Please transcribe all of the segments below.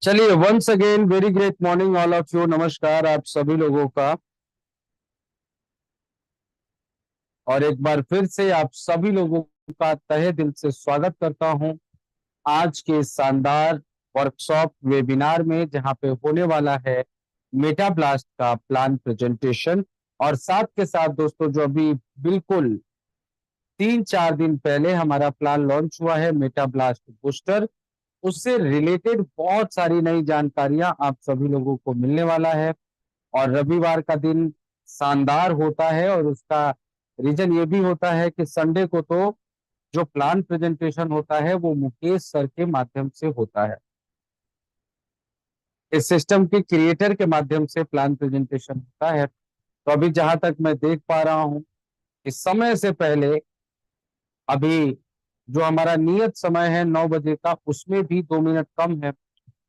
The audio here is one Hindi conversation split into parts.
चलिए, once again very great morning all of you. नमस्कार आप सभी लोगों का। और एक बार फिर से आप सभी लोगों का तहे दिल से स्वागत करता हूं आज के शानदार वर्कशॉप वेबिनार में, जहां पे होने वाला है मेटा ब्लास्ट का प्लान प्रेजेंटेशन। और साथ के साथ दोस्तों, जो अभी बिल्कुल 3-4 दिन पहले हमारा प्लान लॉन्च हुआ है मेटा ब्लास्ट बूस्टर, उससे रिलेटेड बहुत सारी नई जानकारियां आप सभी लोगों को मिलने वाला है। और रविवार का दिन शानदार होता है, और उसका रीजन ये भी होता है कि संडे को तो जो प्लान प्रेजेंटेशन होता है वो मुकेश सर के माध्यम से होता है। इस सिस्टम के क्रिएटर के माध्यम से प्लान प्रेजेंटेशन होता है। तो अभी जहां तक मैं देख पा रहा हूं कि समय से पहले अभी जो हमारा नियत समय है 9 बजे का, उसमें भी 2 मिनट कम है,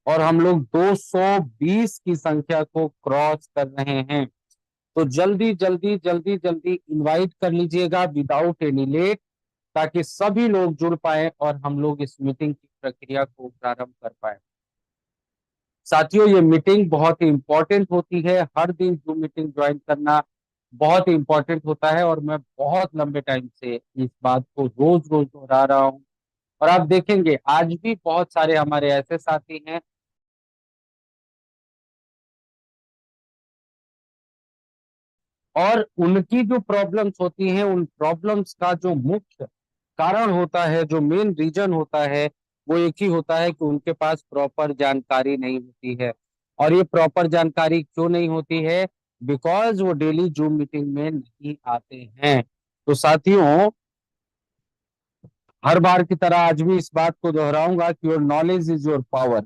और हम लोग 220 की संख्या को क्रॉस कर रहे हैं। तो जल्दी जल्दी जल्दी जल्दी इनवाइट कर लीजिएगा विदाउट एनी लेट, ताकि सभी लोग जुड़ पाए और हम लोग इस मीटिंग की प्रक्रिया को प्रारंभ कर पाए। साथियों, ये मीटिंग बहुत ही इंपॉर्टेंट होती है। हर दिन जूम मीटिंग ज्वाइन करना बहुत ही इंपॉर्टेंट होता है, और मैं बहुत लंबे टाइम से इस बात को रोज रोज दोहरा रहा हूँ। और आप देखेंगे आज भी बहुत सारे हमारे ऐसे साथी हैं, और उनकी जो प्रॉब्लम्स होती हैं, उन प्रॉब्लम्स का जो मुख्य कारण होता है, जो मेन रीजन होता है, वो एक ही होता है कि उनके पास प्रॉपर जानकारी नहीं होती है। और ये प्रॉपर जानकारी क्यों नहीं होती है? बिकॉज वो डेली जूम मीटिंग में नहीं आते हैं। तो साथियों, हर बार की तरह आज भी इस बात को दोहराऊंगा कि your knowledge is your power.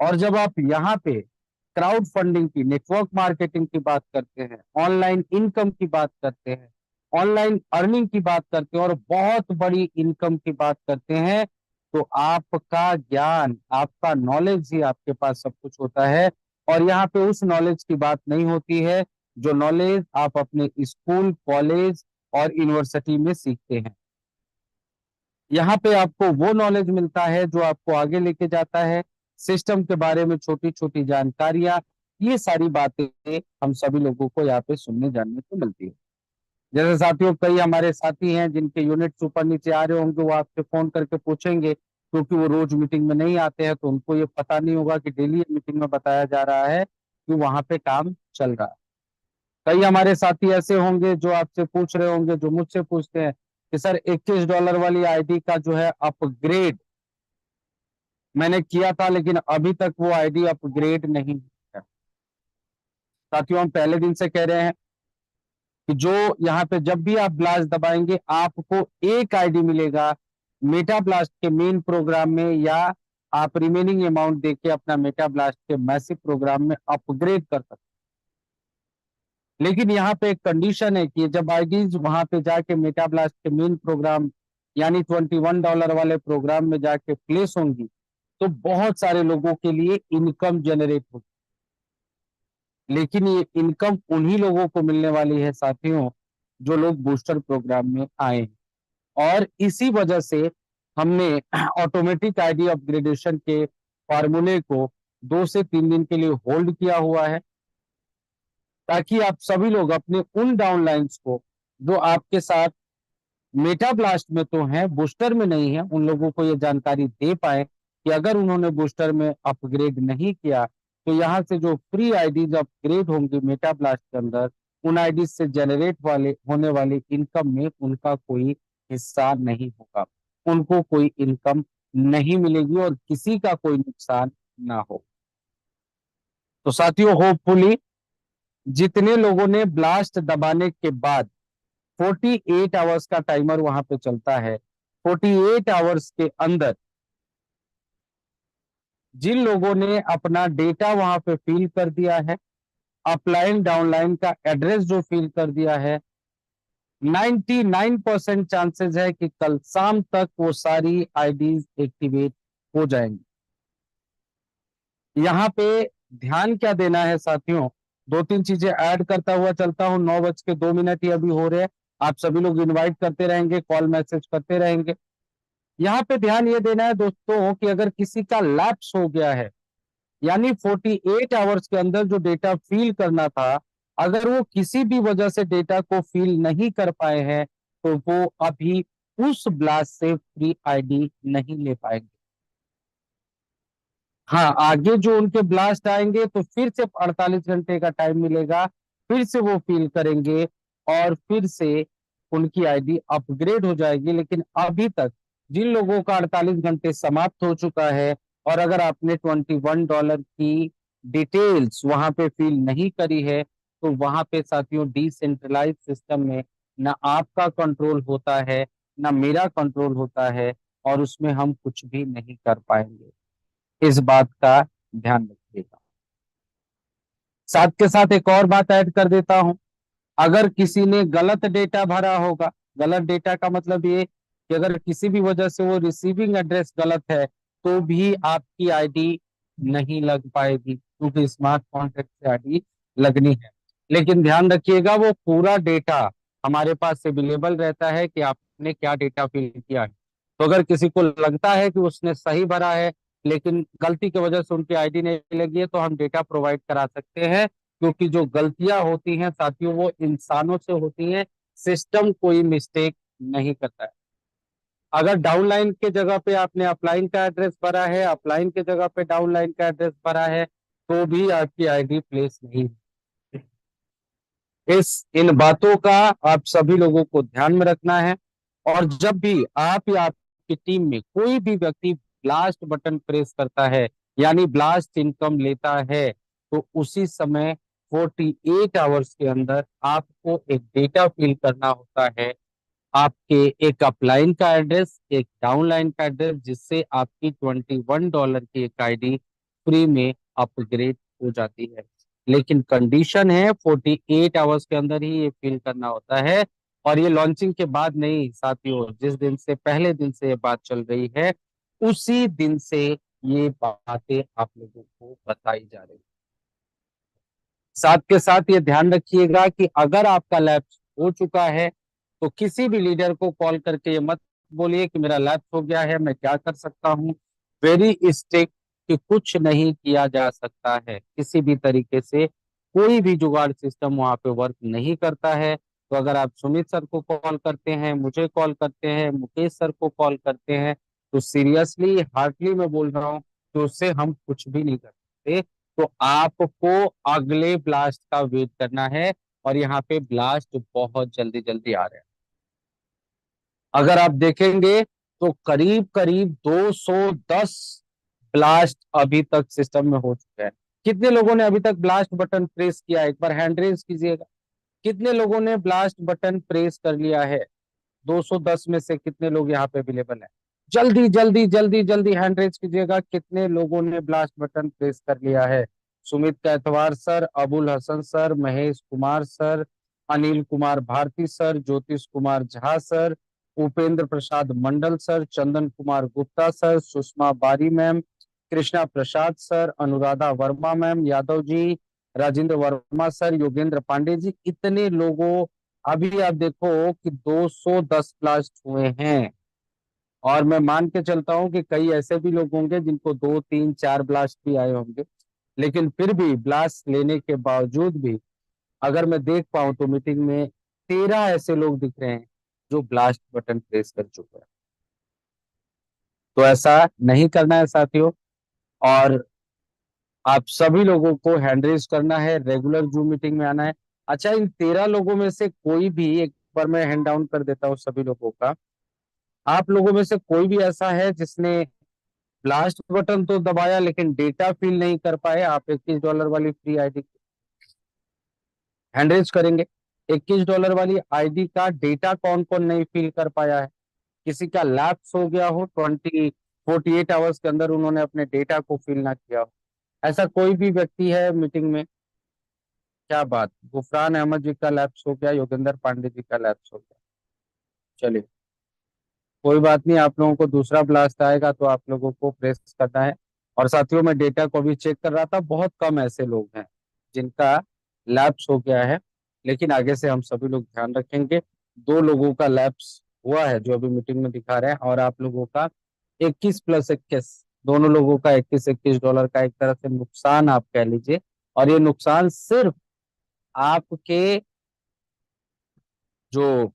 और जब आप यहाँ पे क्राउड फंडिंग की, नेटवर्क मार्केटिंग की बात करते हैं, ऑनलाइन इनकम की बात करते हैं, ऑनलाइन अर्निंग की बात करते हैं, और बहुत बड़ी इनकम की बात करते हैं, तो आपका ज्ञान, आपका नॉलेज ही आपके पास सब कुछ होता है। और यहाँ पे उस नॉलेज की बात नहीं होती है जो नॉलेज आप अपने स्कूल, कॉलेज और यूनिवर्सिटी में सीखते हैं। यहाँ पे आपको वो नॉलेज मिलता है जो आपको आगे लेके जाता है। सिस्टम के बारे में छोटी छोटी जानकारियां, ये सारी बातें हम सभी लोगों को यहाँ पे सुनने जानने को मिलती है। जैसे साथियों, कई हमारे साथी हैं जिनके यूनिट्स ऊपर नीचे आ रहे होंगे, वो आपसे फोन करके पूछेंगे, क्योंकि वो रोज मीटिंग में नहीं आते हैं, तो उनको ये पता नहीं होगा कि डेली मीटिंग में बताया जा रहा है कि वहां पे काम चल रहा है। कई हमारे साथी ऐसे होंगे जो आपसे पूछ रहे होंगे, जो मुझसे पूछते हैं कि सर $21 वाली आईडी का जो है अपग्रेड मैंने किया था, लेकिन अभी तक वो आईडी अपग्रेड नहीं हुई है। साथियों, हम पहले दिन से कह रहे हैं कि जो यहाँ पे जब भी आप ब्लास्ट दबाएंगे, आपको एक आईडी मिलेगा मेटा ब्लास्ट के मेन प्रोग्राम में, या आप रिमेनिंग अमाउंट देके अपना मेटा ब्लास्ट के मैसिव प्रोग्राम में अपग्रेड कर सकते हैं। लेकिन यहाँ पे एक कंडीशन है कि जब आईडीज वहां पे जाके मेटा ब्लास्ट के मेन प्रोग्राम यानी $21 वाले प्रोग्राम में जाके प्लेस होंगी, तो बहुत सारे लोगों के लिए इनकम जनरेट होगी। लेकिन ये इनकम उन्हीं लोगों को मिलने वाली है साथियों, जो लोग बूस्टर प्रोग्राम में आए हैं। और इसी वजह से हमने ऑटोमेटिक आईडी अपग्रेडेशन के फॉर्मूले को 2 से 3 दिन के लिए होल्ड किया हुआ है, ताकि आप सभी लोग अपने उन डाउनलाइंस को, जो आपके साथ मेटा ब्लास्ट में तो हैं, बूस्टर में नहीं है, उन लोगों को ये जानकारी दे पाए कि अगर उन्होंने बूस्टर में अपग्रेड नहीं किया, तो यहाँ से जो फ्री आईडीज अपग्रेड होंगी मेटा ब्लास्ट के अंदर, उन आईडीज से जनरेट वाले होने वाली इनकम में उनका कोई हिस्सा नहीं होगा, उनको कोई इनकम नहीं मिलेगी, और किसी का कोई नुकसान ना हो। तो साथियों, होपफुली जितने लोगों ने ब्लास्ट दबाने के बाद 48 आवर्स का टाइमर वहां पे चलता है, 48 आवर्स के अंदर जिन लोगों ने अपना डेटा वहां पे फिल कर दिया है, अपलाइन डाउनलाइन का एड्रेस जो फिल कर दिया है, 99% चांसेस है कि कल शाम तक वो सारी आईडीज एक्टिवेट हो जाएंगी। यहाँ पे ध्यान क्या देना है साथियों, 2-3 चीजें ऐड करता हुआ चलता हूँ। 9:02 ही अभी हो रहे हैं। आप सभी लोग इनवाइट करते रहेंगे, कॉल मैसेज करते रहेंगे। यहाँ पे ध्यान ये देना है दोस्तों कि अगर किसी का लैप्स हो गया है, यानी 48 आवर्स के अंदर जो डेटा फील करना था, अगर वो किसी भी वजह से डेटा को फील नहीं कर पाए हैं, तो वो अभी उस ब्लास्ट से फ्री आईडी नहीं ले पाएंगे। हाँ, आगे जो उनके ब्लास्ट आएंगे तो फिर से 48 घंटे का टाइम मिलेगा, फिर से वो फील करेंगे और फिर से उनकी आईडी अपग्रेड हो जाएगी। लेकिन अभी तक जिन लोगों का 48 घंटे समाप्त हो चुका है, और अगर आपने $21 की डिटेल्स वहां पे फिल नहीं करी है, तो वहां पे साथियों डिसेंट्रलाइज सिस्टम में ना आपका कंट्रोल होता है, ना मेरा कंट्रोल होता है, और उसमें हम कुछ भी नहीं कर पाएंगे। इस बात का ध्यान रखिएगा। साथ के साथ एक और बात ऐड कर देता हूं, अगर किसी ने गलत डेटा भरा होगा, गलत डेटा का मतलब ये कि अगर किसी भी वजह से वो रिसीविंग एड्रेस गलत है, तो भी आपकी आईडी नहीं लग पाएगी, क्योंकि स्मार्ट कॉन्ट्रैक्ट से आईडी लगनी है। लेकिन ध्यान रखिएगा, वो पूरा डेटा हमारे पास अवेलेबल रहता है कि आपने क्या डेटा फिल किया है। तो अगर किसी को लगता है कि उसने सही भरा है, लेकिन गलती की वजह से उनकी आईडी नहीं लगी है, तो हम डेटा प्रोवाइड करा सकते हैं। क्योंकि जो गलतियां होती हैं साथियों, वो इंसानों से होती हैं, सिस्टम कोई मिस्टेक नहीं करता है। अगर डाउनलाइन के जगह पे आपने अपलाइन का एड्रेस भरा है, अपलाइन के जगह पे डाउनलाइन का एड्रेस भरा है, तो भी आपकी आईडी प्लेस नहीं है। इस इन बातों का आप सभी लोगों को ध्यान में रखना है। और जब भी आप या आपकी टीम में कोई भी व्यक्ति ब्लास्ट बटन प्रेस करता है, यानी ब्लास्ट इनकम लेता है, तो उसी समय 48 आवर्स के अंदर आपको एक डेटा फिल करना होता है, आपके एक अपलाइन का एड्रेस, एक डाउनलाइन का एड्रेस, जिससे आपकी $21 की एक आईडी फ्री में अपग्रेड हो जाती है। लेकिन कंडीशन है 48 आवर्स के अंदर ही ये फिल करना होता है। और ये लॉन्चिंग के बाद नहीं साथियों, जिस दिन से पहले दिन से ये बात चल रही है, उसी दिन से ये बातें आप लोगों को बताई जा रही है। साथ के साथ ये ध्यान रखिएगा कि अगर आपका लैप्स हो चुका है, तो किसी भी लीडर को कॉल करके ये मत बोलिए कि मेरा लैप्स हो गया है, मैं क्या कर सकता हूँ। वेरी स्ट्रिक्ट, कि कुछ नहीं किया जा सकता है किसी भी तरीके से, कोई भी जुगाड़ सिस्टम वहां पे वर्क नहीं करता है। तो अगर आप सुमित सर को कॉल करते हैं, मुझे कॉल करते हैं, मुकेश सर को कॉल करते हैं, तो सीरियसली हार्डली मैं बोल रहा हूँ कि उससे हम कुछ भी नहीं कर सकते। तो आपको अगले ब्लास्ट का वेट करना है, और यहाँ पे ब्लास्ट बहुत जल्दी जल्दी आ रहे हैं। अगर आप देखेंगे तो करीब करीब 210 ब्लास्ट अभी तक सिस्टम में हो चुके हैं। कितने लोगों ने अभी तक ब्लास्ट बटन प्रेस किया है, एक बार हैंड रेज कीजिएगा। कितने लोगों ने ब्लास्ट बटन प्रेस कर लिया है? 210 में से कितने लोग यहाँ पे अवेलेबल है? जल्दी जल्दी जल्दी जल्दी हैंड रेज कीजिएगा, कितने लोगों ने ब्लास्ट बटन प्रेस कर लिया है? Sumit Kaithwar sir, Abul Hasan sir, Mahesh Kumar sir, Anil Kumar Bharti sir, Jyotish Kumar Jha sir, Upendra Prasad Mandal sir, Chandan Kumar Gupta sir, Sushma Bari ma'am, Krishna Prasad sir, Anuradha Verma ma'am, Yadav ji, Rajendra Verma sir, Yogendra Pandey ji, इतने लोगों, अभी आप देखो कि 210 ब्लास्ट हुए हैं। और मैं मान के चलता हूं कि कई ऐसे भी लोग होंगे जिनको 2 3 4 ब्लास्ट भी आए होंगे। लेकिन फिर भी ब्लास्ट लेने के बावजूद भी, अगर मैं देख पाऊं तो मीटिंग में 13 ऐसे लोग दिख रहे हैं जो ब्लास्ट बटन प्रेस कर चुके हैं। तो ऐसा नहीं करना है साथियों। और आप सभी लोगों को हैंड रेज करना है, रेगुलर जूम मीटिंग में आना है। अच्छा, इन 13 लोगों में से कोई भी, एक बार मैं हैंड डाउन कर देता हूँ सभी लोगों का, आप लोगों में से कोई भी ऐसा है जिसने ब्लास्ट बटन तो दबाया लेकिन डेटा फिल नहीं कर पाए? आप $21 वाली फ्री आईडी हैंड रेज करेंगे। $21 वाली आईडी का डेटा कौन कौन नहीं फिल कर पाया है? किसी का लैप्स हो गया हो, 48 आवर्स के अंदर उन्होंने अपने डेटा को फिल ना किया हो, ऐसा कोई भी व्यक्ति है मीटिंग में? क्या बात, गुफरान अहमद जी का लैप्स हो गया, योगेंद्र पांडे जी का लैप्स हो गया। चलिए, कोई बात नहीं, आप लोगों को दूसरा ब्लास्ट आएगा तो आप लोगों को प्रेस करना है। और साथियों, मैं डेटा को भी चेक कर रहा था, बहुत कम ऐसे लोग हैं जिनका लैप्स हो गया है। लेकिन आगे से हम सभी लोग ध्यान रखेंगे। 2 लोगों का लैप्स हुआ है जो अभी मीटिंग में दिखा रहे हैं, और आप लोगों का 21+21 दोनों लोगों का 21-21 डॉलर का एक तरह से नुकसान आप कह लीजिए। और ये नुकसान सिर्फ आपके जो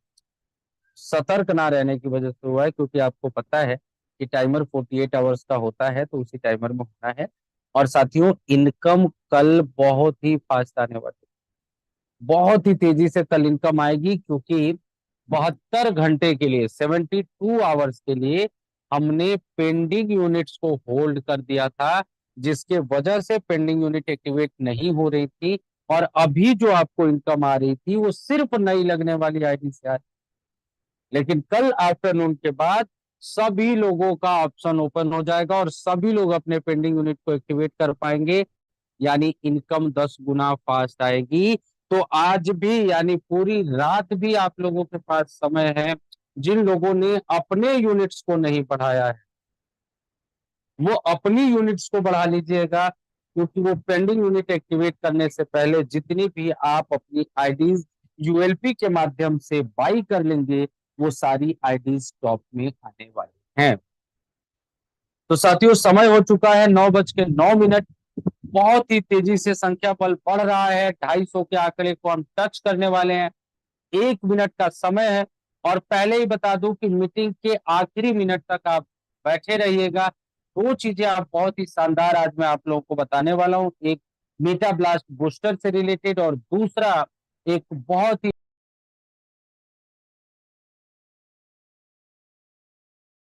सतर्क ना रहने की वजह से हुआ है, क्योंकि आपको पता है कि टाइमर 48 आवर्स का होता है, तो उसी टाइमर में होना है। और साथियों, इनकम कल बहुत ही फास्ट आने वाली है, बहुत ही तेजी से कल इनकम आएगी, क्योंकि 72 घंटे के लिए, 72 आवर्स के लिए हमने पेंडिंग यूनिट्स को होल्ड कर दिया था, जिसके वजह से पेंडिंग यूनिट एक्टिवेट नहीं हो रही थी। और अभी जो आपको इनकम आ रही थी वो सिर्फ नई लगने वाली आईडी से आ रही, लेकिन कल आफ्टरनून के बाद सभी लोगों का ऑप्शन ओपन हो जाएगा और सभी लोग अपने पेंडिंग यूनिट को एक्टिवेट कर पाएंगे, यानी इनकम 10 गुना फास्ट आएगी। तो आज भी, यानी पूरी रात भी आप लोगों के पास समय है। जिन लोगों ने अपने यूनिट्स को नहीं बढ़ाया है, वो अपनी यूनिट्स को बढ़ा लीजिएगा, क्योंकि वो पेंडिंग यूनिट एक्टिवेट करने से पहले जितनी भी आप अपनी आईडीज यूएलपी के माध्यम से बाई कर लेंगे, वो सारी आईडीज टॉप में आने वाली हैं। तो साथियों, समय हो चुका है 9:09। बहुत ही तेजी से संख्या बल बढ़ रहा है, 250 के आंकड़े को हम टच करने वाले हैं। 1 मिनट का समय है। और पहले ही बता दूं कि मीटिंग के आखिरी मिनट तक आप बैठे रहिएगा। दो चीजें आप बहुत ही शानदार आज मैं आप लोगों को बताने वाला हूं, एक मेटा ब्लास्ट बूस्टर से रिलेटेड, और दूसरा एक बहुत ही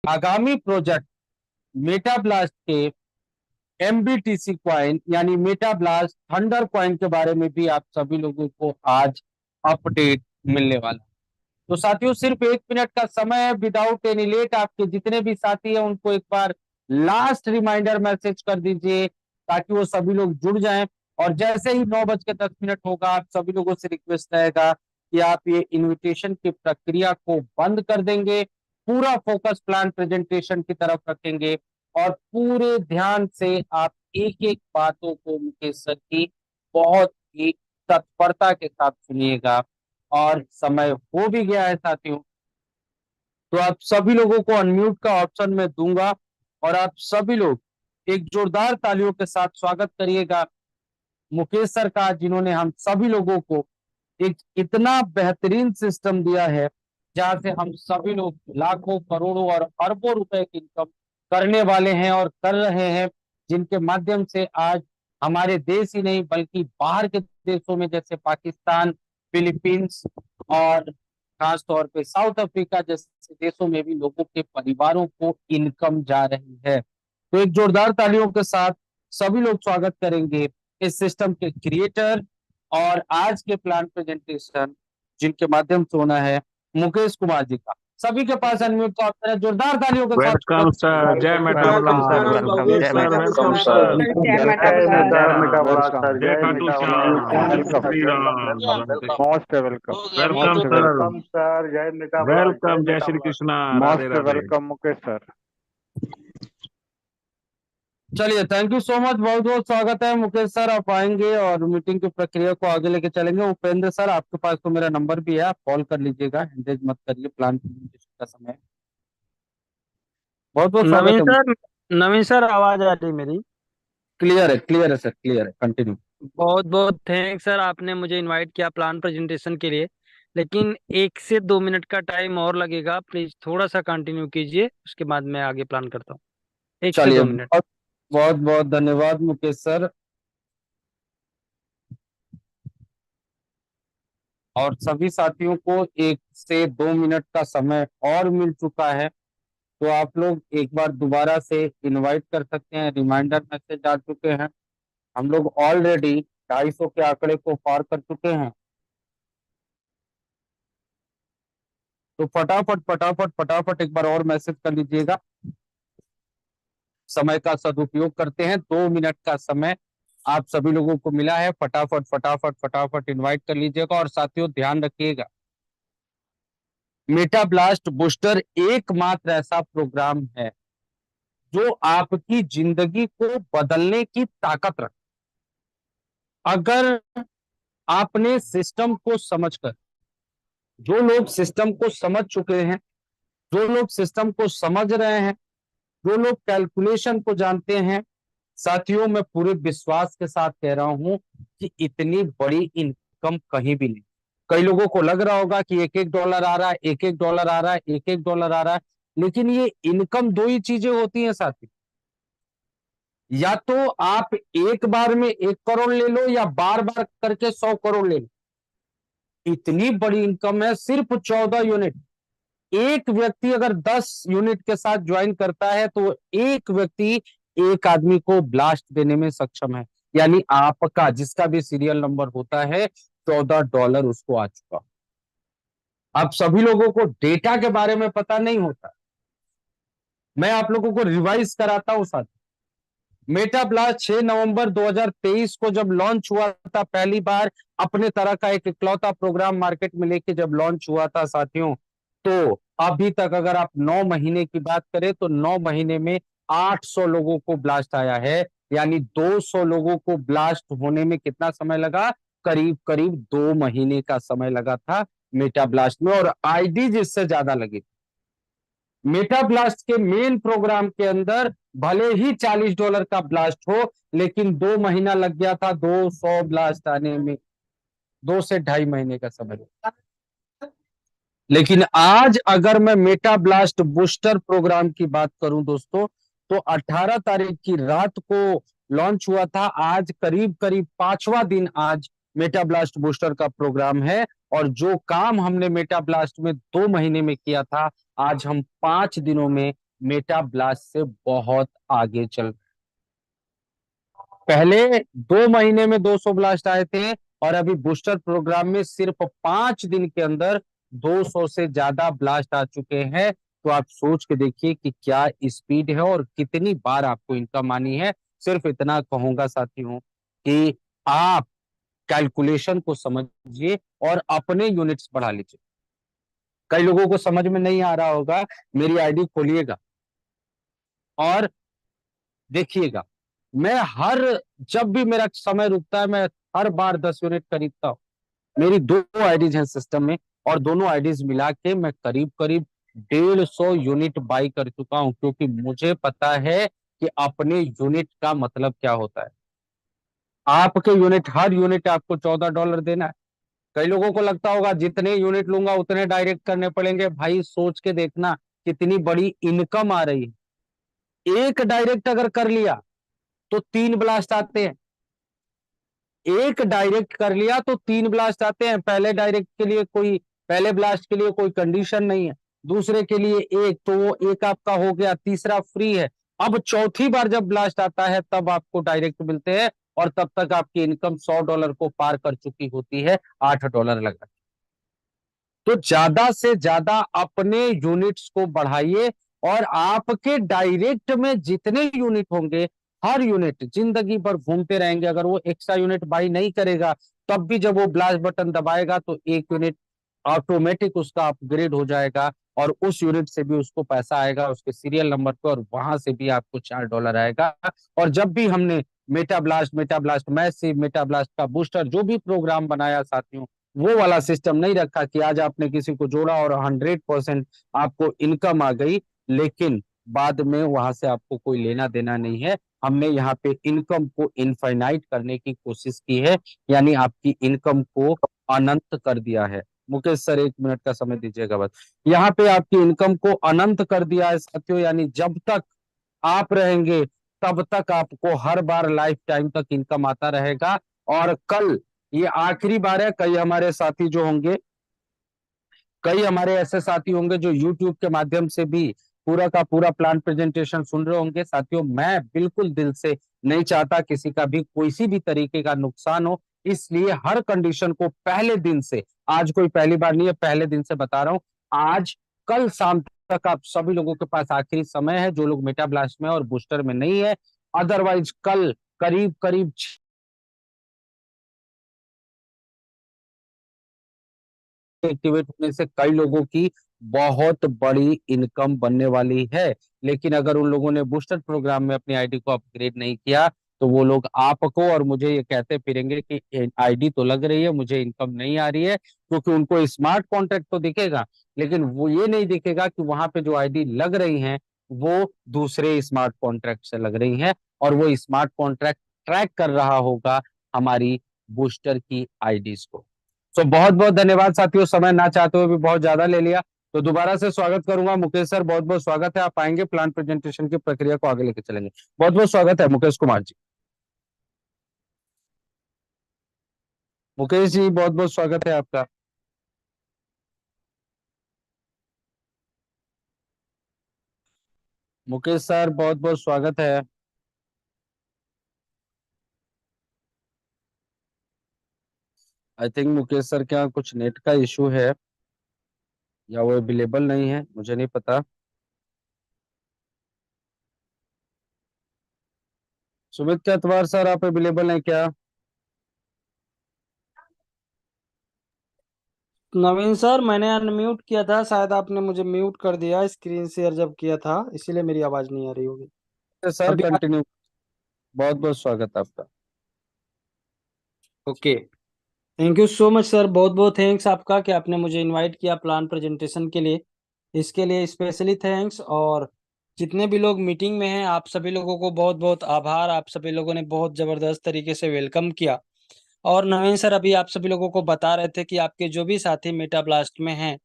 आगामी प्रोजेक्ट मेटा ब्लास्ट के एमबीटीसी क्वाइन यानी मेटा ब्लास्ट थंडर क्वाइन के बारे में भी आप सभी लोगों को आज अपडेट मिलने वाला। तो साथियों, सिर्फ 1 मिनट का समय है, विदाउट एनी लेट आपके जितने भी साथी हैं उनको एक बार लास्ट रिमाइंडर मैसेज कर दीजिए, ताकि वो सभी लोग जुड़ जाएं। और जैसे ही 9:10 होगा, आप सभी लोगों से रिक्वेस्ट रहेगा कि आप ये इनविटेशन की प्रक्रिया को बंद कर देंगे, पूरा फोकस प्लान प्रेजेंटेशन की तरफ रखेंगे, और पूरे ध्यान से आप एक एक बातों को मुकेश सर की बहुत ही तत्परता के साथ सुनिएगा। और समय हो भी गया है साथियों, तो आप सभी लोगों को अनम्यूट का ऑप्शन मैं दूंगा, और आप सभी लोग एक जोरदार तालियों के साथ स्वागत करिएगा मुकेश सर का, जिन्होंने हम सभी लोगों को एक इतना बेहतरीन सिस्टम दिया है, जहां से हम सभी लोग लाखों करोड़ों और अरबों रुपए की इनकम करने वाले हैं और कर रहे हैं, जिनके माध्यम से आज हमारे देश ही नहीं बल्कि बाहर के देशों में जैसे पाकिस्तान, फिलीपींस और खास तौर पे साउथ अफ्रीका जैसे देशों में भी लोगों के परिवारों को इनकम जा रही है। तो एक जोरदार तालियों के साथ सभी लोग स्वागत करेंगे इस सिस्टम के क्रिएटर और आज के प्लान प्रेजेंटेशन जिनके माध्यम से होना है मुकेश कुमार जी का। सभी के पास अनम्यूट का ऑप्शन है, जोरदार तालियों के साथ वेलकम सर, जय Meta welcome sir, blast. Welcome, Mukesh जय sir, Meta welcome blast. Sir. जय मेटा जय blast. Meta welcome. Blast sir, जय जय खाटू मेटा श्याम, जय blast. Shri Ram. Most welcome, welcome most sir, welcome sir, जय मेटा ब्लास्ट, जय वेलकम, जय Meta Shri blast. Krishna, Radhe most Radhe. Welcome Mukesh sir. चलिए, थैंक यू सो मच, बहुत बहुत स्वागत है मुकेश सर, आप आएंगे और मीटिंग की प्रक्रिया को आगे लेके चलेंगे। उपेंद्र सर, आपके पास तो मेरा नंबर भी है, आप कॉल कर लीजिएगा, हैंडेज मत करिए, प्लान प्रेजेंटेशन का समय। बहुत बहुत स्वागत नवीन है। सर, नवीन सर, आवाज आ रही मेरी? क्लियर है सर, क्लियर है, कंटिन्यू। बहुत बहुत थैंक्स सर, आपने मुझे इनवाइट किया प्लान प्रेजेंटेशन के लिए। लेकिन 1 से 2 मिनट का टाइम और लगेगा, प्लीज थोड़ा सा कंटिन्यू कीजिए, उसके बाद मैं आगे प्लान करता हूँ। एक से चलिए, दो मिनट बहुत बहुत बहुत धन्यवाद मुकेश सर। और सभी साथियों को 1 से 2 मिनट का समय और मिल चुका है, तो आप लोग एक बार दोबारा से इनवाइट कर सकते हैं, रिमाइंडर मैसेज आ चुके हैं, हम लोग ऑलरेडी 250 के आंकड़े को पार कर चुके हैं। तो फटाफट फटाफट फटाफट एक बार और मैसेज कर लीजिएगा, समय का सदुपयोग करते हैं। 2 मिनट का समय आप सभी लोगों को मिला है, फटाफट फटाफट फटाफट इनवाइट कर लीजिएगा। और साथियों, ध्यान रखिएगा, मेटा ब्लास्ट बूस्टर एकमात्र ऐसा प्रोग्राम है जो आपकी जिंदगी को बदलने की ताकत रखता है। अगर आपने सिस्टम को समझकर, जो लोग सिस्टम को समझ चुके हैं, जो लोग सिस्टम को समझ रहे हैं, जो लोग कैलकुलेशन को जानते हैं साथियों, मैं पूरे विश्वास के साथ कह रहा हूं कि इतनी बड़ी इनकम कहीं भी नहीं। कई लोगों को लग रहा होगा कि एक एक डॉलर आ रहा है, एक एक डॉलर आ रहा है, एक एक डॉलर आ रहा है, लेकिन ये इनकम दो ही चीजें होती हैं साथी। या तो आप एक बार में 1 करोड़ ले लो या बार बार करके 100 करोड़ ले लो। इतनी बड़ी इनकम है सिर्फ 14 यूनिट। एक व्यक्ति अगर 10 यूनिट के साथ ज्वाइन करता है तो एक व्यक्ति एक आदमी को ब्लास्ट देने में सक्षम है। यानी आपका जिसका भी सीरियल नंबर होता है, $14 उसको आ चुका। अब सभी लोगों को डेटा के बारे में पता नहीं होता, मैं आप लोगों को रिवाइज कराता हूं साथ। मेटा ब्लास्ट 6 नवंबर 2023 को जब लॉन्च हुआ था, पहली बार अपने तरह का एक इकलौता प्रोग्राम मार्केट में लेके जब लॉन्च हुआ था साथियों, तो अभी तक अगर आप 9 महीने की बात करें तो 9 महीने में 800 लोगों को ब्लास्ट आया है। यानी 200 लोगों को ब्लास्ट होने में कितना समय लगा? करीब करीब 2 महीने का समय लगा था मेटा ब्लास्ट में, और आईडी जिससे ज्यादा लगी। मेटा ब्लास्ट के मेन प्रोग्राम के अंदर भले ही $40 का ब्लास्ट हो, लेकिन 2 महीना लग गया था 200 ब्लास्ट आने में, 2 से ढाई महीने का समय लगा। लेकिन आज अगर मैं मेटा ब्लास्ट बूस्टर प्रोग्राम की बात करूं दोस्तों, तो 18 तारीख की रात को लॉन्च हुआ था। आज करीब करीब 5वां दिन आज मेटा ब्लास्ट बूस्टर का प्रोग्राम है, और जो काम हमने मेटा ब्लास्ट में 2 महीने में किया था, आज हम 5 दिनों में मेटा ब्लास्ट से बहुत आगे चल। पहले 2 महीने में 200 ब्लास्ट आए थे, और अभी बूस्टर प्रोग्राम में सिर्फ 5 दिन के अंदर 200 से ज्यादा ब्लास्ट आ चुके हैं। तो आप सोच के देखिए कि क्या स्पीड है और कितनी बार आपको इनकम आनी है। सिर्फ इतना कहूंगा साथियों कि आप कैलकुलेशन को समझिए और अपने यूनिट्स बढ़ा लीजिए। कई लोगों को समझ में नहीं आ रहा होगा, मेरी आईडी खोलिएगा और देखिएगा। मैं हर जब भी मेरा समय रुकता है, मैं हर बार 10 यूनिट खरीदता हूँ। मेरी 2 आईडीज हैं सिस्टम में, और दोनों आईडीज मिला के मैं करीब करीब 150 यूनिट बाई कर चुका हूं, क्योंकि मुझे पता है कि अपने यूनिट का मतलब क्या होता है। आपके यूनिट, हर यूनिट आपको $14 देना है। कई लोगों को लगता होगा जितने यूनिट लूंगा उतने डायरेक्ट करने पड़ेंगे। भाई सोच के देखना कितनी बड़ी इनकम आ रही है। एक डायरेक्ट अगर कर लिया तो 3 ब्लास्ट आते हैं। एक डायरेक्ट कर लिया तो 3 ब्लास्ट आते हैं। पहले डायरेक्ट के लिए कोई, पहले ब्लास्ट के लिए कोई कंडीशन नहीं है, दूसरे के लिए एक, तो वो एक आपका हो गया, तीसरा फ्री है। अब चौथी बार जब ब्लास्ट आता है तब आपको डायरेक्ट मिलते हैं, और तब तक आपकी इनकम $100 को पार कर चुकी होती है, $8 लगा। तो ज्यादा से ज्यादा अपने यूनिट्स को बढ़ाइए, और आपके डायरेक्ट में जितने यूनिट होंगे, हर यूनिट जिंदगी भर घूमते रहेंगे। अगर वो एक्स्ट्रा यूनिट बाई नहीं करेगा, तब भी जब वो ब्लास्ट बटन दबाएगा तो एक यूनिट ऑटोमेटिक उसका अपग्रेड हो जाएगा, और उस यूनिट से भी उसको पैसा आएगा उसके सीरियल नंबर पे, और वहां से भी आपको $4 आएगा। और जब भी हमने Meta blast massive, Meta blast का बूस्टर जो भी प्रोग्राम बनाया साथियों, वो वाला सिस्टम नहीं रखा कि आज आपने किसी को जोड़ा और 100% आपको इनकम आ गई, लेकिन बाद में वहां से आपको कोई लेना देना नहीं है। हमने यहाँ पे इनकम को इनफाइनाइट करने की कोशिश की है, यानी आपकी इनकम को अनंत कर दिया है। मुकेश सर 1 मिनट का समय दीजिएगा बस। यहाँ पे आपकी इनकम को अनंत कर दिया है साथियों, यानी जब तक आप रहेंगे तब तक आपको हर बार लाइफ टाइम तक इनकम आता रहेगा। और कल ये आखिरी बार है। कई हमारे साथी जो होंगे, कई हमारे ऐसे साथी होंगे जो YouTube के माध्यम से भी पूरा का पूरा प्लान प्रेजेंटेशन सुन रहे होंगे। साथियों, मैं बिल्कुल दिल से नहीं चाहता किसी का भी किसी भी तरीके का नुकसान हो, इसलिए हर कंडीशन को पहले दिन से, आज कोई पहली बार नहीं है, पहले दिन से बता रहा हूं। आज कल शाम तक आप सभी लोगों के पास आखिरी समय है, जो लोग मेटा ब्लास्ट में और बूस्टर में नहीं है। अदरवाइज कल करीब करीब एक्टिवेट होने से कई लोगों की बहुत बड़ी इनकम बनने वाली है। लेकिन अगर उन लोगों ने बूस्टर प्रोग्राम में अपनी आईडी को अपग्रेड नहीं किया, तो वो लोग आपको और मुझे ये कहते फिरेंगे कि आईडी तो लग रही है, मुझे इनकम नहीं आ रही है, क्योंकि उनको स्मार्ट कॉन्ट्रैक्ट तो दिखेगा, लेकिन वो ये नहीं दिखेगा कि वहां पे जो आईडी लग रही है वो दूसरे स्मार्ट कॉन्ट्रैक्ट से लग रही हैं, और वो स्मार्ट कॉन्ट्रैक्ट ट्रैक कर रहा होगा हमारी बूस्टर की आईडीज को। तो बहुत बहुत धन्यवाद साथियों, समय ना चाहते हुए भी बहुत ज्यादा ले लिया। तो दोबारा से स्वागत करूंगा मुकेश सर, बहुत बहुत स्वागत है, आप आएंगे प्लान प्रेजेंटेशन की प्रक्रिया को आगे लेके चलेंगे। बहुत बहुत स्वागत है मुकेश कुमार जी। मुकेश जी बहुत बहुत स्वागत है आपका। मुकेश सर बहुत बहुत स्वागत है। आई थिंक मुकेश सर के यहाँ कुछ नेट का इशू है, या वो अवेलेबल नहीं है, मुझे नहीं पता। सुमित केतवार सर आप अवेलेबल हैं क्या? नवीन सर, मैंने अनम्यूट किया था, शायद आपने मुझे म्यूट कर दिया स्क्रीन शेयर जब किया था, इसीलिए मेरी आवाज नहीं आ रही होगी। सर अभी कंटिन्यू। बहुत बहुत स्वागत है आपका। Okay. Thank you so much sir, बहुत बहुत थैंक्स आपका कि आपने मुझे इनवाइट किया प्लान प्रेजेंटेशन के लिए। इसके लिए स्पेशली थैंक्स। और जितने भी लोग मीटिंग में हैं, आप सभी लोगों को बहुत बहुत आभार। आप सभी लोगों ने बहुत ज़बरदस्त तरीके से वेलकम किया। और नवीन सर, अभी आप सभी लोगों को बता रहे थे कि आपके जो भी साथी मेटा ब्लास्ट में हैं,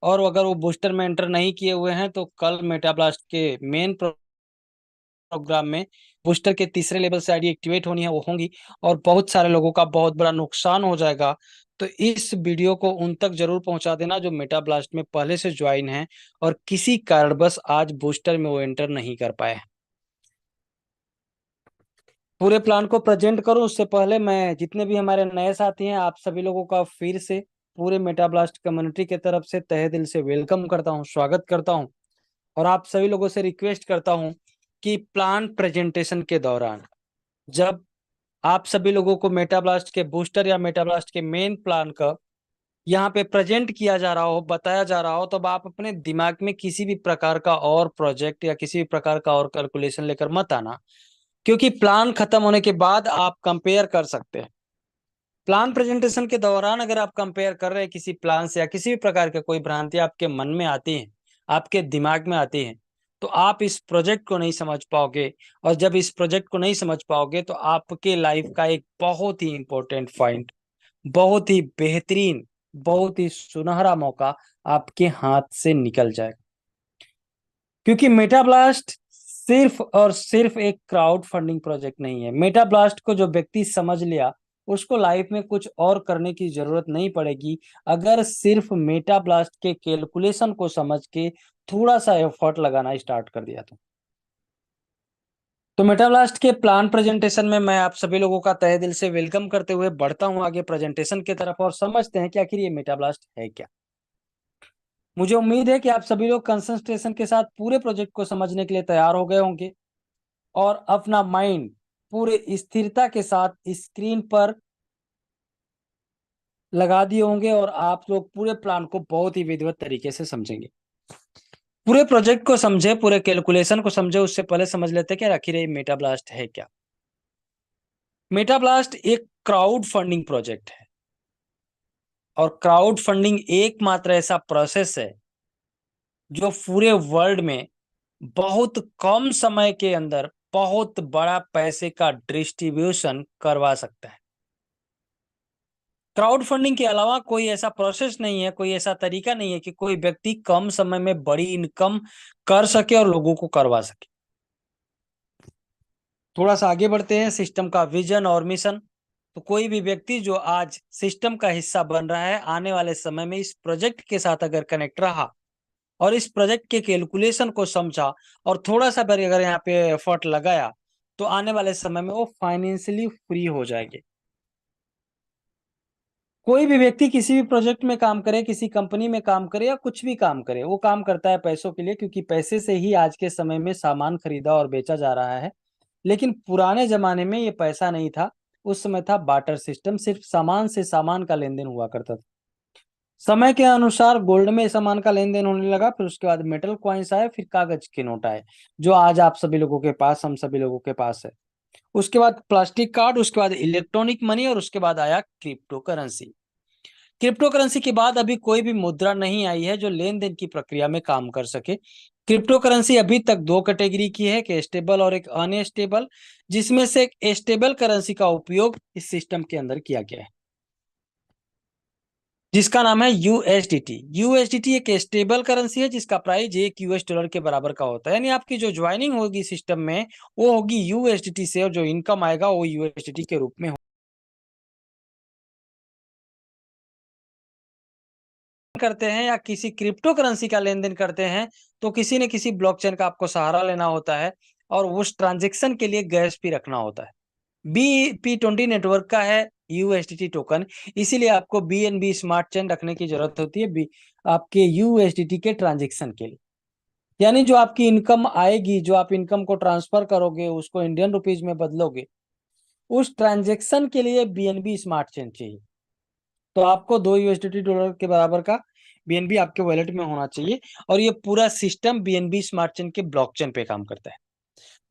और अगर वो बूस्टर में एंटर नहीं किए हुए हैं, तो कल मेटा ब्लास्ट के मेन प्रोग्राम में बूस्टर के तीसरे लेवल से आईडी एक्टिवेट होनी है, वो होंगी। और बहुत सारे लोगों का बहुत बड़ा नुकसान हो जाएगा। तो इस वीडियो को उन तक जरूर पहुंचा देना जो मेटा ब्लास्ट में पहले से ज्वाइन है और किसी कारणवश आज बूस्टर में वो एंटर नहीं कर पाए हैं। पूरे प्लान को प्रेजेंट करूं उससे पहले मैं जितने भी हमारे नए साथी हैं, आप सभी लोगों का फिर से पूरे मेटा ब्लास्ट कम्युनिटी के तरफ से तहे दिल से वेलकम करता हूं, स्वागत करता हूं। और आप सभी लोगों से रिक्वेस्ट करता हूं कि प्लान प्रेजेंटेशन के दौरान जब आप सभी लोगों को मेटा ब्लास्ट के बूस्टर या मेटा ब्लास्ट के मेन प्लान का यहाँ पे प्रेजेंट किया जा रहा हो, बताया जा रहा हो, तब आप अपने दिमाग में किसी भी प्रकार का और प्रोजेक्ट या किसी भी प्रकार का और कैलकुलेशन लेकर मत आना। क्योंकि प्लान खत्म होने के बाद आप कंपेयर कर सकते हैं। प्लान प्रेजेंटेशन के दौरान अगर आप कंपेयर कर रहे हैं किसी प्लान से, या किसी भी प्रकार के कोई भ्रांति आपके मन में आती है, आपके दिमाग में आती है, तो आप इस प्रोजेक्ट को नहीं समझ पाओगे। और जब इस प्रोजेक्ट को नहीं समझ पाओगे, तो आपके लाइफ का एक बहुत ही इंपॉर्टेंट पॉइंट, बहुत ही बेहतरीन, बहुत ही सुनहरा मौका आपके हाथ से निकल जाएगा। क्योंकि मेटा ब्लास्ट सिर्फ और सिर्फ एक क्राउड फंडिंग प्रोजेक्ट नहीं है। मेटा ब्लास्ट को जो व्यक्ति समझ लिया, उसको लाइफ में कुछ और करने की जरूरत नहीं पड़ेगी। अगर सिर्फ मेटा ब्लास्ट के कैलकुलेशन को समझ के थोड़ा सा एफर्ट लगाना स्टार्ट कर दिया तो मेटा ब्लास्ट के प्लान प्रेजेंटेशन में मैं आप सभी लोगों का तहे दिल से वेलकम करते हुए बढ़ता हूं आगे प्रेजेंटेशन की तरफ, और समझते हैं कि आखिर ये मेटा ब्लास्ट है क्या। मुझे उम्मीद है कि आप सभी लोग कंसंट्रेशन के साथ पूरे प्रोजेक्ट को समझने के लिए तैयार हो गए होंगे, और अपना माइंड पूरे स्थिरता के साथ स्क्रीन पर लगा दिए होंगे, और आप लोग पूरे प्लान को बहुत ही विधिवत तरीके से समझेंगे। पूरे प्रोजेक्ट को समझे, पूरे कैलकुलेशन को समझे, उससे पहले समझ लेते हैं कि आखिर ये मेटा ब्लास्ट है क्या। मेटा ब्लास्ट एक क्राउड फंडिंग प्रोजेक्ट है, और क्राउड फंडिंग एकमात्र ऐसा प्रोसेस है जो पूरे वर्ल्ड में बहुत कम समय के अंदर बहुत बड़ा पैसे का डिस्ट्रीब्यूशन करवा सकता है। क्राउड फंडिंग के अलावा कोई ऐसा प्रोसेस नहीं है, कोई ऐसा तरीका नहीं है कि कोई व्यक्ति कम समय में बड़ी इनकम कर सके और लोगों को करवा सके। थोड़ा सा आगे बढ़ते हैं, सिस्टम का विजन और मिशन। तो कोई भी व्यक्ति जो आज सिस्टम का हिस्सा बन रहा है, आने वाले समय में इस प्रोजेक्ट के साथ अगर कनेक्ट रहा और इस प्रोजेक्ट के कैलकुलेशन को समझा और थोड़ा सा अगर यहाँ पे एफर्ट लगाया, तो आने वाले समय में वो फाइनेंशियली फ्री हो जाएंगे। कोई भी व्यक्ति किसी भी प्रोजेक्ट में काम करे, किसी कंपनी में काम करे, या कुछ भी काम करे, वो काम करता है पैसों के लिए, क्योंकि पैसे से ही आज के समय में सामान खरीदा और बेचा जा रहा है। लेकिन पुराने जमाने में ये पैसा नहीं था, उस समय था बाटर सिस्टम, सिर्फ सामान से सामान का लेन देन हुआ करता था। समय के अनुसार गोल्ड में सामान का लेन देन होने लगा, फिर उसके बाद मेटल कॉइन्स आए, फिर कागज के नोट आए, जो आज आप सभी लोगों के पास, हम सभी लोगों के पास है। उसके बाद प्लास्टिक कार्ड, उसके बाद इलेक्ट्रॉनिक मनी, और उसके बाद आया क्रिप्टो करेंसी। क्रिप्टो करेंसी के बाद अभी कोई भी मुद्रा नहीं आई है जो लेन देन की प्रक्रिया में काम कर सके। क्रिप्टो करेंसी अभी तक दो कैटेगरी की है, कि स्टेबल और एक अनस्टेबल, जिसमें से एक स्टेबल करेंसी का उपयोग इस सिस्टम के अंदर किया गया है, जिसका नाम है यूएसडीटी। यूएसडीटी एक स्टेबल करेंसी है जिसका प्राइस $1 के बराबर का होता है, यानी आपकी जो ज्वाइनिंग होगी सिस्टम में वो होगी यूएसडीटी से, और जो इनकम आएगा वो यूएसडीटी के रूप में करते हैं या किसी क्रिप्टो करेंसी का लेन देन करते हैं तो किसी न किसी ब्लॉकचेन का आपको सहारा लेना होता है और उस ट्रांजेक्शन के लिए गैस फी रखना होता है। BEP20 नेटवर्क का है यूएसडीटी टोकन, इसीलिए आपको BNB स्मार्ट चेन रखने की जरूरत होती है आपके यूएसडीटी के ट्रांजेक्शन के लिए। यानी जो आपकी इनकम आएगी, जो आप इनकम को ट्रांसफर करोगे, उसको इंडियन रुपीज में बदलोगे, उस ट्रांजेक्शन के लिए BNB स्मार्ट चेन चाहिए। तो आपको $2 के बराबर का BNB आपके वॉलेट में होना चाहिए, और ये पूरा सिस्टम BNB स्मार्ट चेन के ब्लॉकचेन पे काम करता है।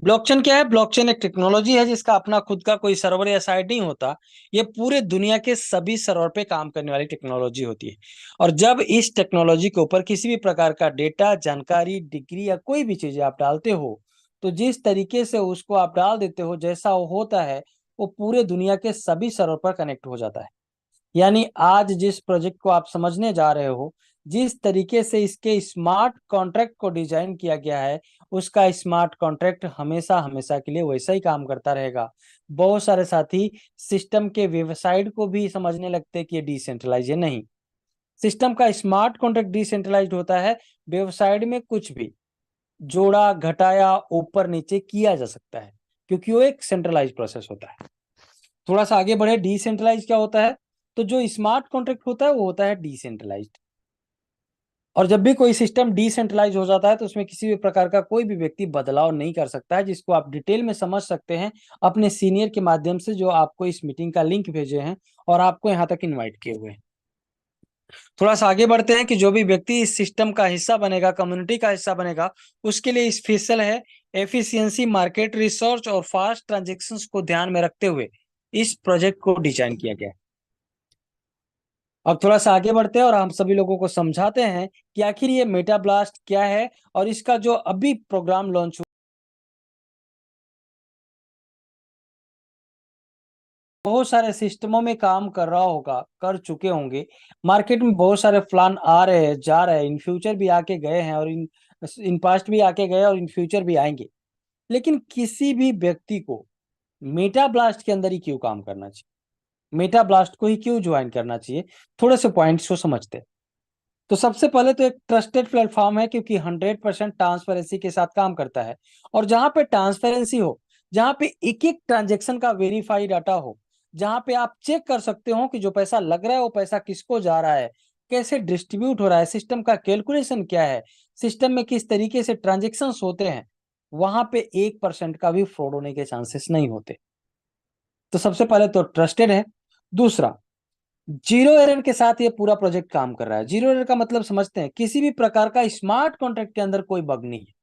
ब्लॉकचेन क्या है? ब्लॉकचेन एक टेक्नोलॉजी है जिसका अपना खुद का कोई सर्वर या साइट नहीं होता, ये पूरे दुनिया के सभी सर्वर पे काम करने वाली टेक्नोलॉजी होती है। और जब इस टेक्नोलॉजी के ऊपर किसी भी प्रकार का डेटा, जानकारी, डिग्री या कोई भी चीजें आप डालते हो, तो जिस तरीके से उसको आप डाल देते हो, जैसा वो होता है, वो पूरे दुनिया के सभी सर्वर पर कनेक्ट हो जाता है। यानी आज जिस प्रोजेक्ट को आप समझने जा रहे हो, जिस तरीके से इसके स्मार्ट कॉन्ट्रैक्ट को डिजाइन किया गया है, उसका स्मार्ट कॉन्ट्रैक्ट हमेशा हमेशा के लिए वैसा ही काम करता रहेगा। बहुत सारे साथी सिस्टम के वेबसाइट को भी समझने लगते हैं कि ये डिसेंट्रलाइज है। नहीं, सिस्टम का स्मार्ट कॉन्ट्रैक्ट डिसेंट्रलाइज्ड होता है। वेबसाइट में कुछ भी जोड़ा, घटाया, ऊपर नीचे किया जा सकता है, क्योंकि वो एक सेंट्रलाइज प्रोसेस होता है। थोड़ा सा आगे बढ़े, डिसेंट्रलाइज क्या होता है? तो जो स्मार्ट कॉन्ट्रैक्ट होता है वो होता है डिसेंट्रलाइज्ड। और जब भी कोई सिस्टम डिसेंट्रलाइज हो जाता है तो उसमें किसी भी प्रकार का कोई भी व्यक्ति बदलाव नहीं कर सकता है, जिसको आप डिटेल में समझ सकते हैं अपने सीनियर के माध्यम से, जो आपको इस मीटिंग का लिंक भेजे हैं और आपको यहाँ तक इनवाइट किए हुए हैं। थोड़ा सा आगे बढ़ते हैं कि जो भी व्यक्ति इस सिस्टम का हिस्सा बनेगा, कम्युनिटी का हिस्सा बनेगा, उसके लिए स्पेशल है एफिशिएंसी, मार्केट रिसर्च और फास्ट ट्रांजेक्शन्स को ध्यान में रखते हुए इस प्रोजेक्ट को डिजाइन किया गया है। अब थोड़ा सा आगे बढ़ते हैं और हम सभी लोगों को समझाते हैं कि आखिर ये मेटा ब्लास्ट क्या है, और इसका जो अभी प्रोग्राम लॉन्च हुआ, बहुत सारे सिस्टमों में काम कर रहा होगा, कर चुके होंगे। मार्केट में बहुत सारे प्लान आ रहे हैं, जा रहे हैं, इन फ्यूचर भी आके गए हैं, और इन पास्ट भी आके गए और इन फ्यूचर भी आएंगे। लेकिन किसी भी व्यक्ति को मेटा ब्लास्ट के अंदर ही क्यों काम करना चाहिए, मेटा ब्लास्ट को ही क्यों ज्वाइन करना चाहिए, थोड़े से पॉइंट्स को समझते हैं। तो सबसे पहले तो एक ट्रस्टेड प्लेटफॉर्म है, क्योंकि 100% ट्रांसपेरेंसी के साथ काम करता है। और जहां पे ट्रांसपेरेंसी हो, जहां पे एक एक ट्रांजेक्शन का वेरीफाई डाटा हो, जहां पे आप चेक कर सकते हो कि जो पैसा लग रहा है वो पैसा किसको जा रहा है, कैसे डिस्ट्रीब्यूट हो रहा है, सिस्टम का कैलकुलेशन क्या है, सिस्टम में किस तरीके से ट्रांजेक्शन होते हैं, वहां पे 1% का भी फ्रॉड होने के चांसेस नहीं होते। तो सबसे पहले तो ट्रस्टेड है। दूसरा, जीरो एरर के साथ ये पूरा प्रोजेक्ट काम कर रहा है। जीरो एरर का मतलब समझते हैं, किसी भी प्रकार का स्मार्ट कॉन्ट्रैक्ट के अंदर कोई बग नहीं है।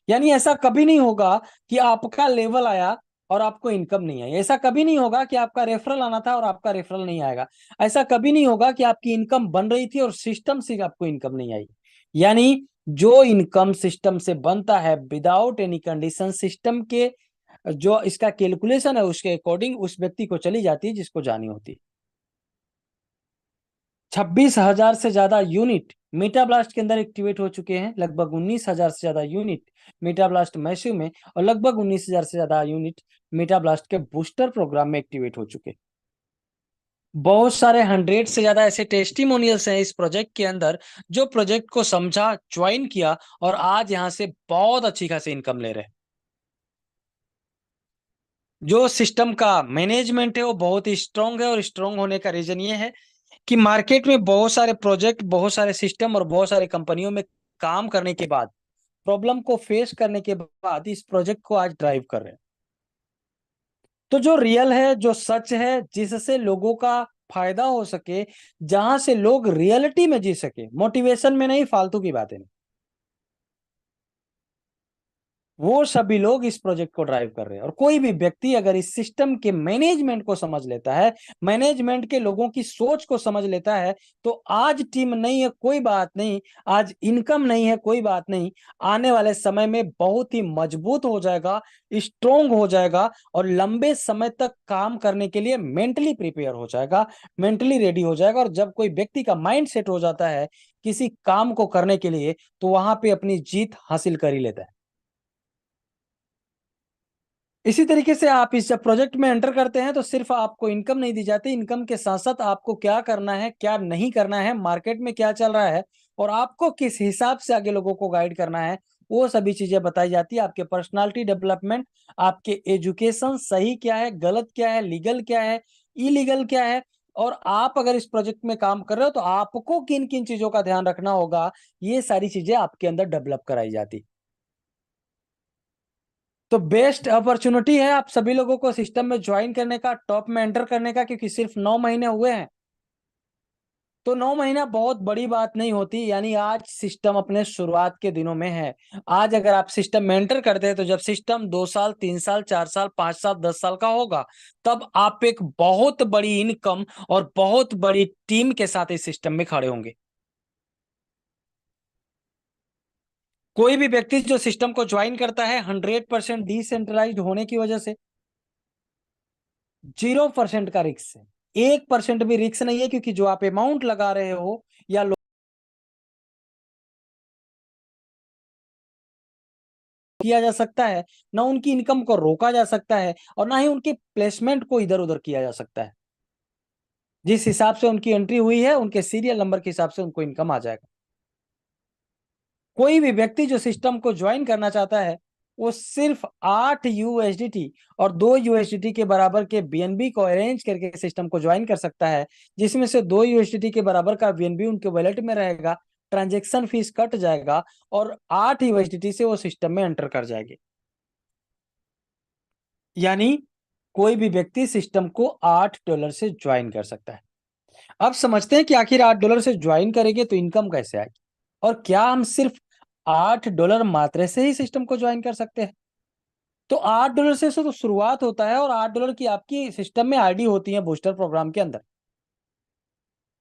यानी ऐसा कभी नहीं होगा कि आपका लेवल आया और आपको इनकम नहीं आई। ऐसा कभी नहीं होगा कि आपका रेफरल आना था और आपका रेफरल नहीं आएगा। ऐसा कभी नहीं होगा कि आपकी इनकम बन रही थी और सिस्टम से आपको इनकम नहीं आई। यानी जो इनकम सिस्टम से बनता है विदाउट एनी कंडीशन, सिस्टम के जो इसका कैलकुलेशन है उसके अकॉर्डिंग उस व्यक्ति को चली जाती है जिसको जानी होती है। 26,000 से ज्यादा यूनिट मेटाब्लास्ट के अंदर एक्टिवेट हो चुके हैं, लगभग 19,000 से ज्यादा यूनिट मेटाब्लास्ट मैसिव में, और लगभग 19,000 से ज्यादा यूनिट मेटाब्लास्ट के बूस्टर प्रोग्राम में एक्टिवेट हो चुके। बहुत सारे 100 से ज्यादा ऐसे टेस्टिमोनियल्स हैं इस प्रोजेक्ट के अंदर, जो प्रोजेक्ट को समझा, ज्वाइन किया और आज यहां से बहुत अच्छी खासी इनकम ले रहे हैं। जो सिस्टम का मैनेजमेंट है वो बहुत ही स्ट्रांग है, और स्ट्रांग होने का रीजन ये है कि मार्केट में बहुत सारे प्रोजेक्ट, बहुत सारे सिस्टम और बहुत सारी कंपनियों में काम करने के बाद, प्रॉब्लम को फेस करने के बाद इस प्रोजेक्ट को आज ड्राइव कर रहे हैं। तो जो रियल है, जो सच है, जिससे लोगों का फायदा हो सके, जहां से लोग रियलिटी में जी सके, मोटिवेशन में नहीं, फालतू की बातें नहीं। वो सभी लोग इस प्रोजेक्ट को ड्राइव कर रहे हैं। और कोई भी व्यक्ति अगर इस सिस्टम के मैनेजमेंट को समझ लेता है, मैनेजमेंट के लोगों की सोच को समझ लेता है, तो आज टीम नहीं है कोई बात नहीं, आज इनकम नहीं है कोई बात नहीं, आने वाले समय में बहुत ही मजबूत हो जाएगा, स्ट्रोंग हो जाएगा और लंबे समय तक काम करने के लिए मेंटली प्रिपेयर हो जाएगा, मेंटली रेडी हो जाएगा। और जब कोई व्यक्ति का माइंड सेट हो जाता है किसी काम को करने के लिए, तो वहां पे अपनी जीत हासिल कर ही लेता है। इसी तरीके से आप इस जब प्रोजेक्ट में एंटर करते हैं तो सिर्फ आपको इनकम नहीं दी जाती, इनकम के साथ साथ आपको क्या करना है क्या नहीं करना है, मार्केट में क्या चल रहा है और आपको किस हिसाब से आगे लोगों को गाइड करना है, वो सभी चीजें बताई जाती है। आपके पर्सनालिटी डेवलपमेंट, आपके एजुकेशन सही क्या है, गलत क्या है, लीगल क्या है, इलीगल क्या है, और आप अगर इस प्रोजेक्ट में काम कर रहे हो तो आपको किन किन चीजों का ध्यान रखना होगा, ये सारी चीजें आपके अंदर डेवलप कराई जाती। तो बेस्ट अपॉर्चुनिटी है आप सभी लोगों को सिस्टम में ज्वाइन करने का, टॉप में एंटर करने का, क्योंकि सिर्फ 9 महीने हुए हैं। तो 9 महीना बहुत बड़ी बात नहीं होती, यानी आज सिस्टम अपने शुरुआत के दिनों में है। आज अगर आप सिस्टम में एंटर करते हैं तो जब सिस्टम 2 साल 3 साल 4 साल 5 साल 10 साल का होगा, तब आप एक बहुत बड़ी इनकम और बहुत बड़ी टीम के साथ इस सिस्टम में खड़े होंगे। कोई भी व्यक्ति जो सिस्टम को ज्वाइन करता है 100% डिसेंट्रलाइज्ड होने की वजह से 0% का रिस्क है, 1% भी रिस्क नहीं है, क्योंकि जो आप अमाउंट लगा रहे हो या किया जा सकता है, ना उनकी इनकम को रोका जा सकता है और ना ही उनके प्लेसमेंट को इधर उधर किया जा सकता है। जिस हिसाब से उनकी एंट्री हुई है उनके सीरियल नंबर के हिसाब से उनको इनकम आ जाएगा। कोई भी व्यक्ति जो सिस्टम को ज्वाइन करना चाहता है वो सिर्फ 8 यूएसडीटी और 2 यूएसडीटी के बराबर के बीएनबी को अरेंज करके सिस्टम को ज्वाइन कर सकता है, जिसमें से 2 यूएसडीटी के बराबर का बीएनबी उनके वॉलेट में रहेगा, ट्रांजैक्शन फीस कट जाएगा और 8 यूएसडीटी से वो सिस्टम में एंटर कर जाएंगे। यानी कोई भी व्यक्ति सिस्टम को $8 से ज्वाइन कर सकता है। अब समझते हैं कि आखिर $8 से ज्वाइन करेंगे तो इनकम कैसे आएगी, और क्या हम सिर्फ $8 मात्र से ही सिस्टम को ज्वाइन कर सकते हैं? तो $8 से तो शुरुआत होता है और $8 की आपकी सिस्टम में आईडी होती है बूस्टर प्रोग्राम के अंदर।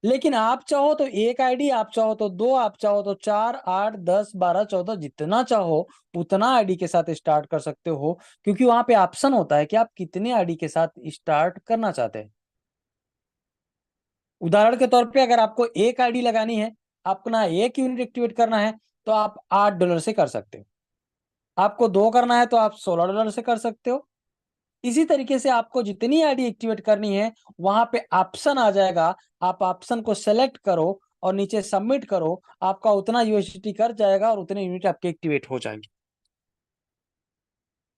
लेकिन आप चाहो तो एक आईडी, आप चाहो तो 2, आप चाहो तो 4, 8, 10, 12, 14, जितना चाहो उतना आईडी के साथ स्टार्ट कर सकते हो, क्योंकि वहां पे ऑप्शन होता है कि आप कितने आईडी के साथ स्टार्ट करना चाहते हैं। उदाहरण के तौर पे अगर आपको एक आईडी लगानी है, अपना एक यूनिट एक्टिवेट करना है, तो आप $8 से कर सकते हो। आपको 2 करना है तो आप $16 से कर सकते हो। इसी तरीके से आपको जितनी आईडी एक्टिवेट करनी है वहां पे ऑप्शन आ जाएगा, आप ऑप्शन को सेलेक्ट करो और नीचे सबमिट करो, आपका उतना यूएसडीटी कर जाएगा और उतने यूनिट आपके एक्टिवेट हो जाएंगे।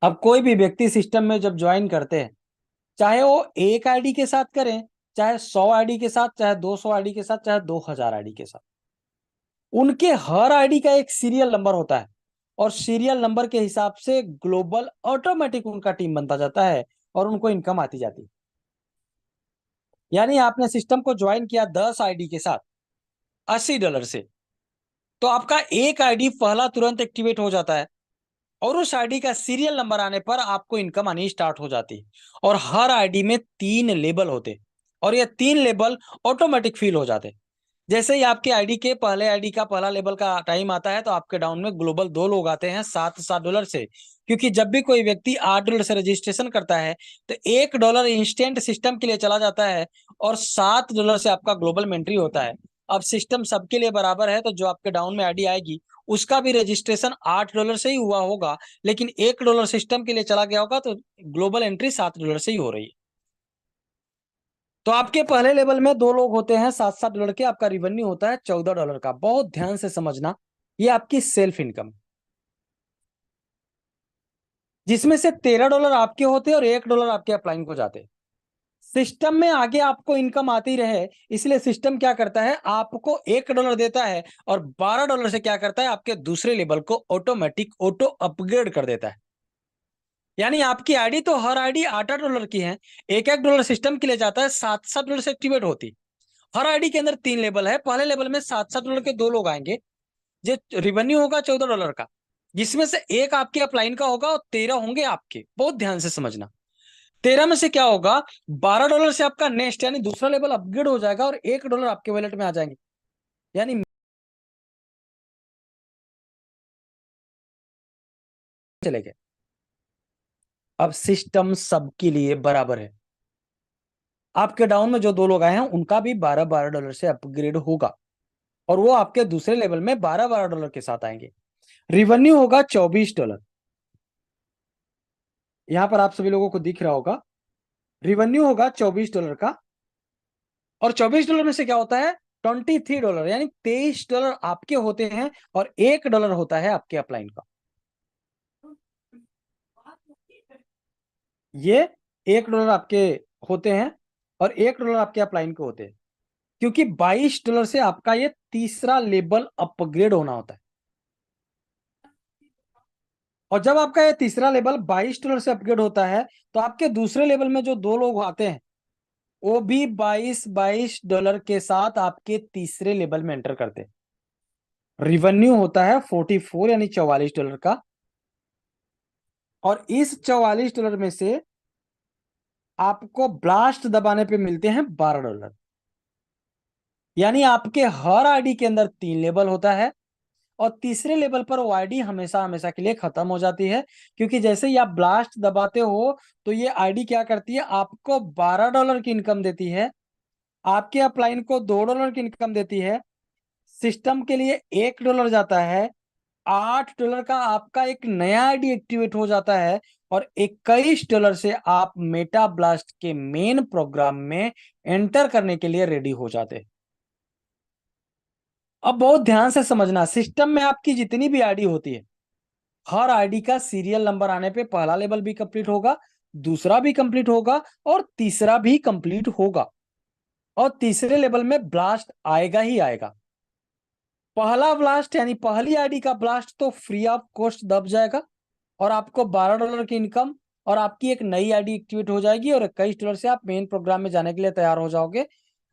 अब कोई भी व्यक्ति सिस्टम में जब ज्वाइन करते हैं, चाहे वो एक आईडी के साथ करें, चाहे 100 आईडी के साथ, चाहे 200 आईडी के साथ, चाहे 2000 आईडी के साथ, उनके हर आईडी का एक सीरियल नंबर होता है और सीरियल नंबर के हिसाब से ग्लोबल ऑटोमेटिक उनका टीम बनता जाता है और उनको इनकम आती जाती है। यानी आपने सिस्टम को ज्वाइन किया 10 आईडी के साथ $80 से, तो आपका एक आईडी पहला तुरंत एक्टिवेट हो जाता है और उस आईडी का सीरियल नंबर आने पर आपको इनकम आनी स्टार्ट हो जाती है। और हर आईडी में 3 लेबल होते और ये 3 लेबल ऑटोमेटिक फिल हो जाते। जैसे ही आपके आईडी के पहले आईडी का पहला लेवल का टाइम आता है तो आपके डाउन में ग्लोबल 2 लोग आते हैं $7 से, क्योंकि जब भी कोई व्यक्ति $8 से रजिस्ट्रेशन करता है तो $1 इंस्टेंट सिस्टम के लिए चला जाता है और $7 से आपका ग्लोबल में एंट्री होता है। अब सिस्टम सबके लिए बराबर है तो जो आपके डाउन में आईडी आएगी उसका भी रजिस्ट्रेशन $8 से ही हुआ होगा, लेकिन $1 सिस्टम के लिए चला गया होगा तो ग्लोबल एंट्री $7 से ही हो रही है। तो आपके पहले लेवल में 2 लोग होते हैं $7 के, आपका रिवेन्यू होता है $14 का। बहुत ध्यान से समझना, ये आपकी सेल्फ इनकम, जिसमें से $13 आपके होते हैं और $1 आपके अपलाइन को जाते हैं। सिस्टम में आगे आपको इनकम आती रहे, इसलिए सिस्टम क्या करता है, आपको $1 देता है और $12 से क्या करता है, आपके दूसरे लेवल को ऑटोमेटिक ऑटो अपग्रेड कर देता है। यानी आपकी आईडी तो हर आईडी $8 की है, $1 सिस्टम के लिए जाता है, $7 से एक्टिवेट होती। हर आईडी के अंदर 3 लेवल है, पहले लेवल में $7 के 2 लोग आएंगे, जो रिवेन्यू होगा $14 का, जिसमें से एक आपके अपलाइन का होगा और 13 होंगे आपके। बहुत ध्यान से समझना। 13 में से क्या होगा, $12 से आपका नेक्स्ट यानी दूसरा लेवल अपग्रेड हो जाएगा और $1 आपके वॉलेट में आ जाएंगे, यानी चले गए। अब सिस्टम सबके लिए बराबर है। आपके डाउन में जो 2 लोग आए हैं उनका भी $12 से अपग्रेड होगा और वो आपके दूसरे लेवल में $12 के साथ आएंगे। रिवेन्यू होगा $24। यहां पर आप सभी लोगों को दिख रहा होगा, रिवेन्यू होगा $24 का। और $24 में से क्या होता है, $23 यानी $23 आपके होते हैं और $1 होता है आपके अपलाइन का। ये $1 आपके होते हैं और $1 आपके अपलाइन के होते हैं, क्योंकि $22 से आपका ये तीसरा लेवल अपग्रेड होना होता है। और जब आपका ये तीसरा लेवल $22 से अपग्रेड होता है तो आपके दूसरे लेवल में जो 2 लोग आते हैं वो भी $22 के साथ आपके तीसरे लेवल में एंटर करते हैं। रिवेन्यू होता है 44 यानी $44 का। और इस $44 में से आपको ब्लास्ट दबाने पे मिलते हैं $12, यानी आपके हर आईडी के अंदर 3 लेवल होता है और तीसरे लेवल पर वो आईडी हमेशा हमेशा के लिए खत्म हो जाती है, क्योंकि जैसे ही आप ब्लास्ट दबाते हो तो ये आईडी क्या करती है, आपको $12 की इनकम देती है, आपके अपलाइन को $2 की इनकम देती है, सिस्टम के लिए $1 जाता है, $8 का आपका एक नया आईडी एक्टिवेट हो जाता है और $21 से आप मेटा ब्लास्ट के मेन प्रोग्राम में एंटर करने के लिए रेडी हो जाते हैं। अब बहुत ध्यान से समझना, सिस्टम में आपकी जितनी भी आईडी होती है, हर आईडी का सीरियल नंबर आने पे पहला लेवल भी कंप्लीट होगा, दूसरा भी कंप्लीट होगा और तीसरा भी कंप्लीट होगा और तीसरे लेवल में ब्लास्ट आएगा ही आएगा। पहला ब्लास्ट यानी पहली आईडी का ब्लास्ट तो फ्री ऑफ कॉस्ट दब जाएगा और आपको $12 की इनकम और आपकी एक नई आईडी एक्टिवेट हो जाएगी और $21 से आप मेन प्रोग्राम में जाने के लिए तैयार हो जाओगे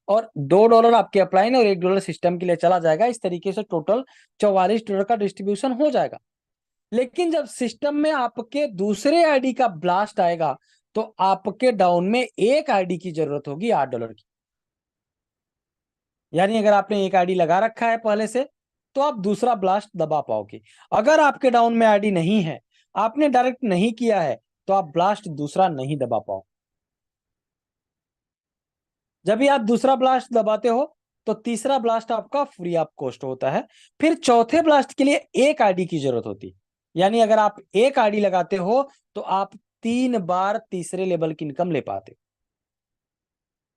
और $2 आपके अपलाइन और $1 सिस्टम के लिए चला जाएगा। इस तरीके से टोटल $44 का डिस्ट्रीब्यूशन हो जाएगा। लेकिन जब सिस्टम में आपके दूसरे आईडी का ब्लास्ट आएगा तो आपके डाउन में एक आईडी की जरूरत होगी $8 की। यानी अगर आपने एक आईडी लगा रखा है पहले से तो आप दूसरा ब्लास्ट दबा पाओगे। अगर आपके डाउन में आईडी नहीं है, आपने डायरेक्ट नहीं किया है, तो आप ब्लास्ट दूसरा नहीं दबा पाओ। जब भी आप दूसरा ब्लास्ट दबाते हो तो तीसरा ब्लास्ट आपका फ्री ऑफ कॉस्ट होता है। फिर चौथे ब्लास्ट के लिए एक आईडी की जरूरत होती है, यानी अगर आप एक आईडी लगाते हो तो आप 3 बार तीसरे लेवल की इनकम ले पाते,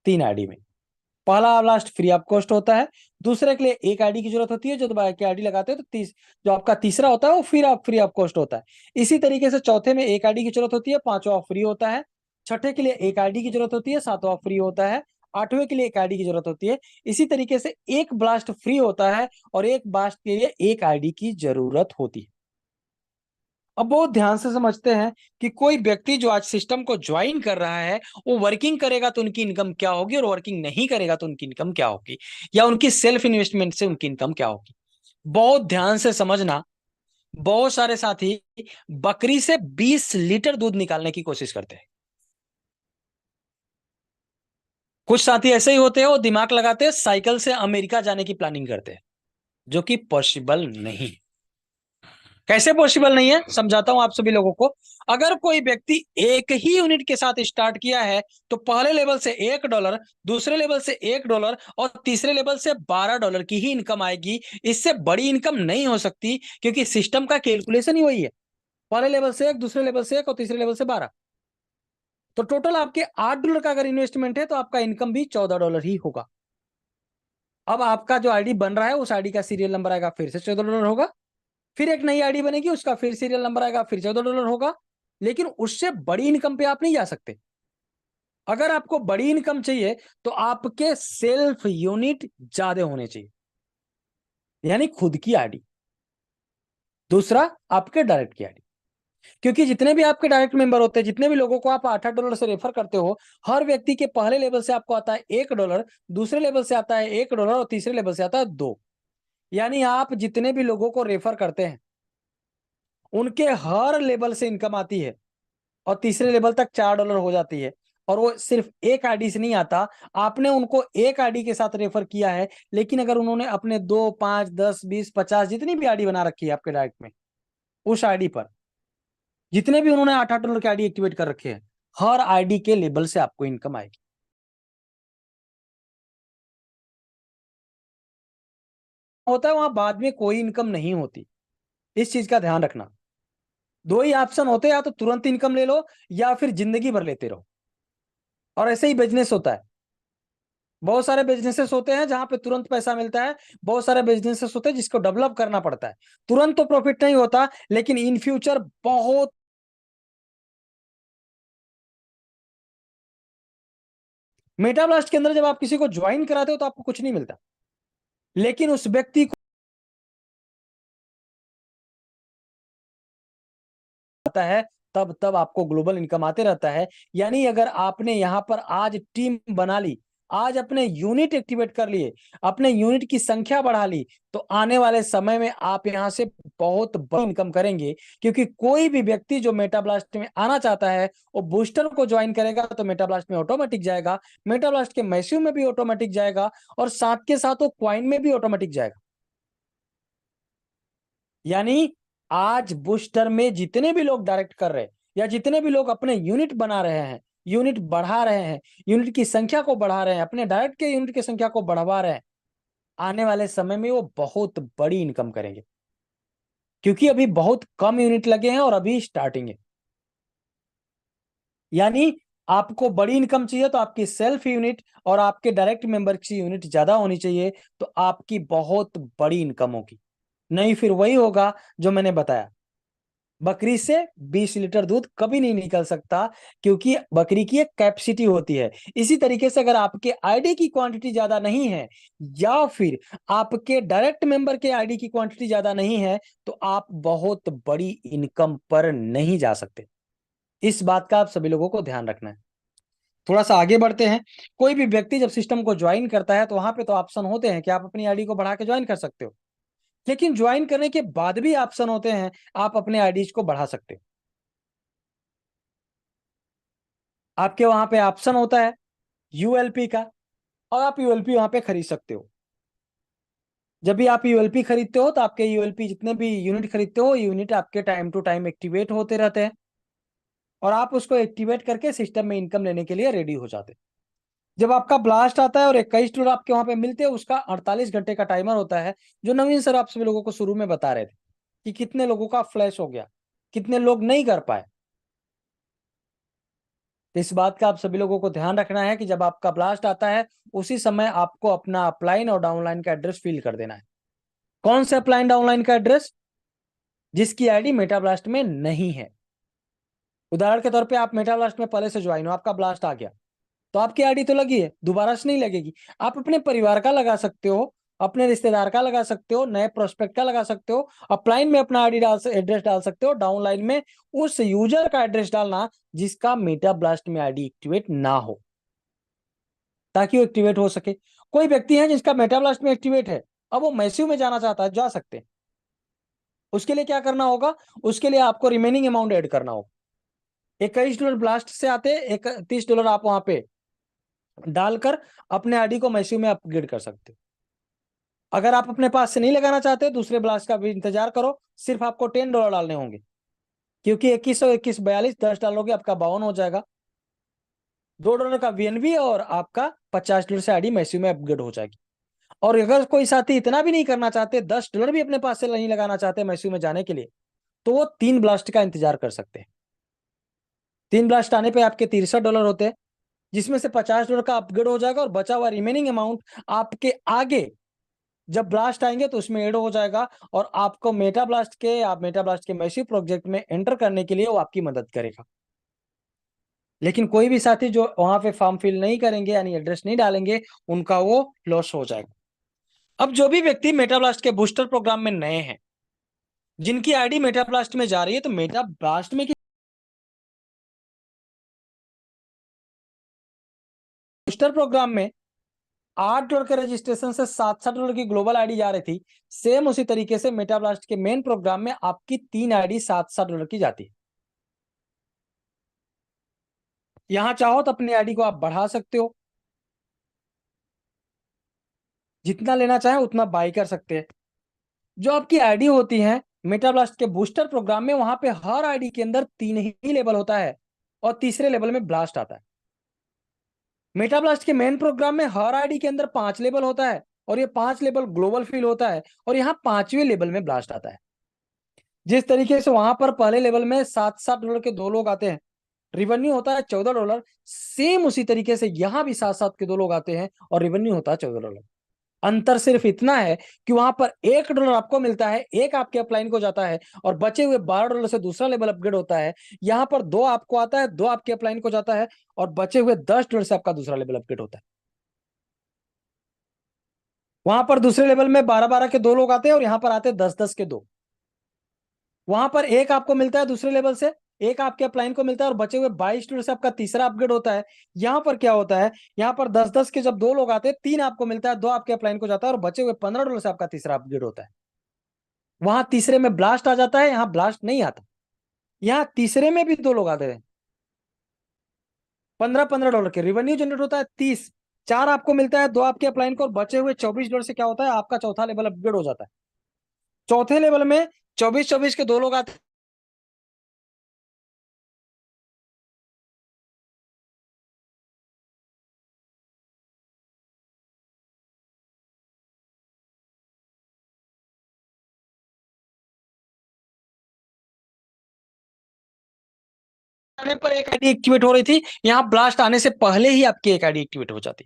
3 आईडी में। पहला ब्लास्ट फ्री ऑफ कॉस्ट होता है, दूसरे के लिए एक आईडी की जरूरत होती है, जो दोबारा की आईडी लगाते हो तो जो आपका तीसरा होता है वो फ्री ऑफ कॉस्ट होता है। इसी तरीके से चौथे में एक आईडी की जरूरत होती है, पांचवा फ्री होता है, छठे के लिए एक आईडी की जरूरत होती है, सातवां फ्री होता है, आठवें के लिए एक आईडी की जरूरत होती है। इसी तरीके से एक ब्लास्ट फ्री होता है और एक ब्लास्ट के लिए एक आईडी की जरूरत होती है। अब बहुत ध्यान से समझते हैं कि कोई व्यक्ति जो आज सिस्टम को ज्वाइन कर रहा है वो वर्किंग करेगा तो उनकी इनकम क्या होगी और वर्किंग नहीं करेगा तो उनकी इनकम क्या होगी, या उनकी सेल्फ इन्वेस्टमेंट से उनकी इनकम क्या होगी। बहुत ध्यान से समझना। बहुत सारे साथी बकरी से 20 लीटर दूध निकालने की कोशिश करते हैं। कुछ साथी ऐसे ही होते हैं, वो दिमाग लगाते हैं साइकिल से अमेरिका जाने की प्लानिंग करते हैं, जो कि पॉसिबल नहीं। कैसे पॉसिबल नहीं है, समझाता हूं आप सभी लोगों को। अगर कोई व्यक्ति एक ही यूनिट के साथ स्टार्ट किया है तो पहले लेवल से $1, दूसरे लेवल से $1 और तीसरे लेवल से $12 की ही इनकम आएगी। इससे बड़ी इनकम नहीं हो सकती, क्योंकि सिस्टम का कैलकुलेशन ही वही है, पहले लेवल से 1, दूसरे लेवल से 1 और तीसरे लेवल से 12। तो टोटल आपके $8 का अगर इन्वेस्टमेंट है तो आपका इनकम भी $14 ही होगा। अब आपका जो आईडी बन रहा है उस आईडी का सीरियल नंबर आएगा, फिर से $14 होगा। फिर एक नई आईडी बनेगी, उसका फिर सीरियल नंबर आएगा, फिर $14 होगा। लेकिन उससे बड़ी इनकम पे आप नहीं जा सकते। अगर आपको बड़ी इनकम चाहिए तो आपके सेल्फ यूनिट ज्यादा होने चाहिए, यानी खुद की आईडी, दूसरा आपके डायरेक्ट की आईडी। क्योंकि जितने भी आपके डायरेक्ट मेंबर होते हैं, जितने भी लोगों को आप $8 से रेफर करते हो, हर व्यक्ति के पहले लेवल से आपको आता है $1, दूसरे लेवल से आता है $1 और तीसरे लेवल से आता है 2। यानी आप जितने भी लोगों को रेफर करते हैं उनके हर लेवल से इनकम आती है और तीसरे लेवल तक $4 हो जाती है। और वो सिर्फ एक आईडी से नहीं आता, आपने उनको एक आईडी के साथ रेफर किया है, लेकिन अगर उन्होंने अपने 2, 5, 10, 20, 50 जितनी भी आईडी बना रखी है आपके डायरेक्ट में, उस आईडी पर जितने भी उन्होंने $8 के आईडी एक्टिवेट कर रखे हैं, हर आईडी के लेवल से आपको इनकम आएगी। होता है वहां बाद में कोई इनकम नहीं होती, इस चीज का ध्यान रखना। दो ही ऑप्शन होते हैं, या तो तुरंत इनकम ले लो या फिर जिंदगी भर लेते रहो। और ऐसे ही बिजनेस होता है, बहुत सारे बिजनेसेस होते हैं जहां पे तुरंत पैसा मिलता है, बहुत सारे बिजनेसेस होते हैं जिसको डेवलप करना पड़ता है। तुरंत तो प्रॉफिट नहीं होता, लेकिन इन फ्यूचर बहुत। मेटाब्लास्ट के अंदर जब आप किसी को ज्वाइन कराते हो तो आपको कुछ नहीं मिलता, लेकिन उस व्यक्ति को आता है, तब तब आपको ग्लोबल इनकम आते रहता है। यानी अगर आपने यहां पर आज टीम बना ली, आज अपने यूनिट एक्टिवेट कर लिए, अपने यूनिट की संख्या बढ़ा ली, तो आने वाले समय में आप यहां से बहुत बड़ी इनकम करेंगे। क्योंकि कोई भी व्यक्ति जो मेटाब्लास्ट में आना चाहता है, वो बूस्टर को ज्वाइन करेगा तो मेटाब्लास्ट में ऑटोमेटिक जाएगा, मेटाब्लास्ट के मैसिव में भी ऑटोमेटिक जाएगा, और साथ के साथ वो क्वाइन में भी ऑटोमेटिक जाएगा। यानी आज बूस्टर में जितने भी लोग डायरेक्ट कर रहे हैं, या जितने भी लोग अपने यूनिट बना रहे हैं, यूनिट बढ़ा रहे हैं, यूनिट की संख्या को बढ़ा रहे हैं, अपने डायरेक्ट के यूनिट की संख्या को बढ़वा रहे हैं, आने वाले समय में वो बहुत बड़ी इनकम करेंगे। क्योंकि अभी बहुत कम यूनिट लगे हैं और अभी स्टार्टिंग है। यानी आपको बड़ी इनकम चाहिए तो आपकी सेल्फ यूनिट और आपके डायरेक्ट मेंबर की यूनिट ज्यादा होनी चाहिए, तो आपकी बहुत बड़ी इनकम होगी। नहीं फिर वही होगा जो मैंने बताया, बकरी से 20 लीटर दूध कभी नहीं निकल सकता, क्योंकि बकरी की एक कैपेसिटी होती है। इसी तरीके से अगर आपके आईडी की क्वांटिटी ज्यादा नहीं है, या फिर आपके डायरेक्ट मेंबर के आईडी की क्वांटिटी ज्यादा नहीं है, तो आप बहुत बड़ी इनकम पर नहीं जा सकते। इस बात का आप सभी लोगों को ध्यान रखना है। थोड़ा सा आगे बढ़ते हैं। कोई भी व्यक्ति जब सिस्टम को ज्वाइन करता है तो वहां पे तो ऑप्शन होते हैं कि आप अपनी आईडी को बढ़ा के ज्वाइन कर सकते हो, लेकिन ज्वाइन करने के बाद भी ऑप्शन होते हैं आप अपने आईडीज को बढ़ा सकते हो। आपके वहां पे ऑप्शन होता है यूएलपी का, और आप यूएलपी वहां पे खरीद सकते हो। जब भी आप यूएलपी खरीदते हो तो आपके यूएलपी जितने भी यूनिट खरीदते हो, यूनिट आपके टाइम टू टाइम एक्टिवेट होते रहते हैं, और आप उसको एक्टिवेट करके सिस्टम में इनकम लेने के लिए रेडी हो जाते हैं। जब आपका ब्लास्ट आता है और 21 डॉलर आपके वहां पे मिलते हैं, उसका 48 घंटे का टाइमर होता है, जो नवीन सर आप सभी लोगों को शुरू में बता रहे थे कि कितने लोगों का फ्लैश हो गया, कितने लोग नहीं कर पाए। तो इस बात का आप सभी लोगों को ध्यान रखना है कि जब आपका ब्लास्ट आता है, उसी समय आपको अपना अपलाइन और डाउनलाइन का एड्रेस फिल कर देना है। कौन सा अपलाइन डाउनलाइन का एड्रेस? जिसकी आईडी मेटाब्लास्ट में नहीं है। उदाहरण के तौर पे आप मेटाब्लास्ट में पहले से ज्वाइन हो, आपका ब्लास्ट आ गया, तो आपकी आईडी तो लगी है, दोबारा से नहीं लगेगी। आप अपने परिवार का लगा सकते हो, अपने रिश्तेदार का लगा सकते हो, नए प्रोस्पेक्ट का लगा सकते हो, अपलाइन में अपना आईडी एड्रेस डाल सकते हो, डाउनलाइन में उस यूजर का एड्रेस डालना जिसका मेटा ब्लास्ट में आईडी एक्टिवेट ना हो, ताकि वो एक्टिवेट हो सके। कोई व्यक्ति है जिसका मेटा ब्लास्ट में एक्टिवेट है, अब वो मैसिव में जाना चाहता है, जा सकते हैं। उसके लिए क्या करना होगा? उसके लिए आपको रिमेनिंग अमाउंट ऐड करना होगा। $21 ब्लास्ट से आते, $31 आप वहां पे डालकर अपने आईडी को मैसिव में अपग्रेड कर सकते हो। अगर आप अपने पास से नहीं लगाना चाहते, दूसरे ब्लास्ट का भी इंतजार करो, सिर्फ आपको $10 डालने होंगे, क्योंकि 2121 42 10 डालोगे आपका 52 हो जाएगा। $2 का वीएनबी और आपका $50 से आईडी मैसिव में अपग्रेड हो जाएगी। और अगर कोई साथी इतना भी नहीं करना चाहते, $10 भी अपने पास से नहीं लगाना चाहते मैसिव में जाने के लिए, तो वो 3 ब्लास्ट का इंतजार कर सकते हैं। 3 ब्लास्ट आने पे आपके $63 होते हैं, जिसमें से $50 का अपग्रेड हो जाएगा, और बचा हुआ रिमेनिंग अमाउंट आपके आगे जब ब्लास्ट आएंगे तो उसमें ऐड हो जाएगा, और आपको मेटा ब्लास्ट के मैसिव प्रोजेक्ट में एंटर करने के लिए वो आपकी मदद करेगा। लेकिन कोई भी साथी जो वहां पे फॉर्म फिल नहीं करेंगे, यानी एड्रेस नहीं डालेंगे, उनका वो लॉस हो जाएगा। अब जो भी व्यक्ति मेटाब्लास्ट के बूस्टर प्रोग्राम में नए हैं, जिनकी आईडी मेटाब्लास्ट में जा रही है, तो मेटाब्लास्ट में बूस्टर प्रोग्राम में $8 के रजिस्ट्रेशन से $67 की ग्लोबल आईडी जा रही थी, सेम उसी तरीके से मेटाब्लास्ट के मेन प्रोग्राम में आपकी 3 आईडी $67 की जाती है। यहां चाहो तो अपनी आईडी को आप बढ़ा सकते हो, जितना लेना चाहे उतना बाई कर सकते हैं। जो आपकी आईडी होती है मेटाब्लास्ट के बूस्टर प्रोग्राम में, वहां पे हर आईडी के अंदर 3 ही लेवल होता है और तीसरे लेवल में ब्लास्ट आता है। मेटाब्लास्ट के मेन प्रोग्राम में हर आईडी के अंदर 5 लेवल होता है और ये 5 लेवल ग्लोबल फील होता है और यहाँ 5वें लेवल में ब्लास्ट आता है। जिस तरीके से वहां पर पहले लेवल में $7 के 2 लोग आते हैं, रिवेन्यू होता है $14, सेम उसी तरीके से यहां भी 7 के 2 लोग आते हैं और रिवेन्यू होता है $14। अंतर सिर्फ इतना है कि वहां पर $1 आपको मिलता है, एक आपके अपलाइन को जाता है और बचे हुए $12 से दूसरा लेवल अपग्रेड होता है। यहां पर 2 आपको आता है, 2 आपके अपलाइन को जाता है और बचे हुए $10 से आपका दूसरा लेवल अपग्रेड होता है। वहां पर दूसरे लेवल में 12 के 2 लोग आते हैं और यहां पर आते हैं 10 के 2। वहां पर एक आपको मिलता है दूसरे लेवल से, एक आपके अपलाइन को मिलता है और बचे हुए $22 से आपका तीसरा अपग्रेड होता है। यहां पर क्या होता है, यहां पर 10 के जब 2 लोग आते हैं, 3 आपको मिलता है, 2 आपके अपलाइन को जाता है और बचे हुए $15 से आपका तीसरा अपग्रेड होता है। वहां तीसरे में ब्लास्ट आ जाता है, यहां ब्लास्ट नहीं आता। यहां तीसरे में भी 2 लोग आते हैं, $15 के रिवेन्यू जनरेट होता है 30, 4 आपको मिलता है, 2 आपके अपलाइन को और बचे हुए $24 से क्या होता है, आपका चौथा लेवल अपग्रेड हो जाता है। चौथे लेवल में 24 के 2 लोग आते हैं, आने पर एक आईडी एक्टिवेट हो रही थी, यहां ब्लास्ट आने से पहले ही आपकी एक आईडी एक्टिवेट हो जाती।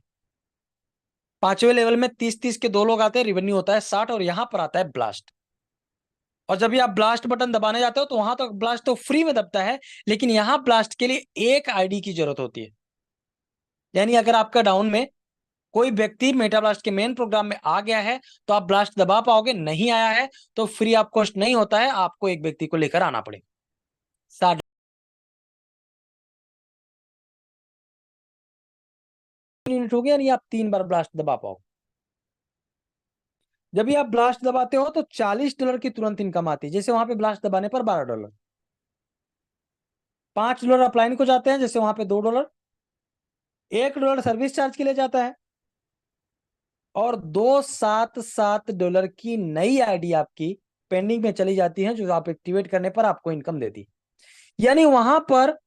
5वें लेवल में 30 के 2 लोग आते हैं, रिवेन्यू होता है 60 और यहां पर आता है ब्लास्ट। और जब भी आप ब्लास्ट बटन दबाने जाते हो तो वहां तो ब्लास्ट तो फ्री में दबता है, लेकिन यहां ब्लास्ट के लिए एक आईडी की जरूरत होती है। यानी अगर आपका डाउन में कोई व्यक्ति मेटाब्लास्ट के मेन प्रोग्राम में आ गया है तो आप ब्लास्ट दबा पाओगे, नहीं आया है तो फ्री ऑफ कॉस्ट नहीं होता है, आपको एक व्यक्ति को लेकर आना पड़ेगा। 60 यूनिट हो गया, यानी आप 3 बार ब्लास्ट दबा पाओ। जब भी आप ब्लास्ट दबाते हो तो $40 की तुरंत इनकम आती है, जैसे वहां पे ब्लास्ट दबाने पर $12, $5 अपलाइन को जाते हैं, जैसे वहां पे $2, $1 सर्विस चार्ज के लिए जाता है और $277 की नई आईडी आपकी पेंडिंग में चली जाती है, जो आप एक्टिवेट करने पर आपको इनकम देती। यानी वहां पर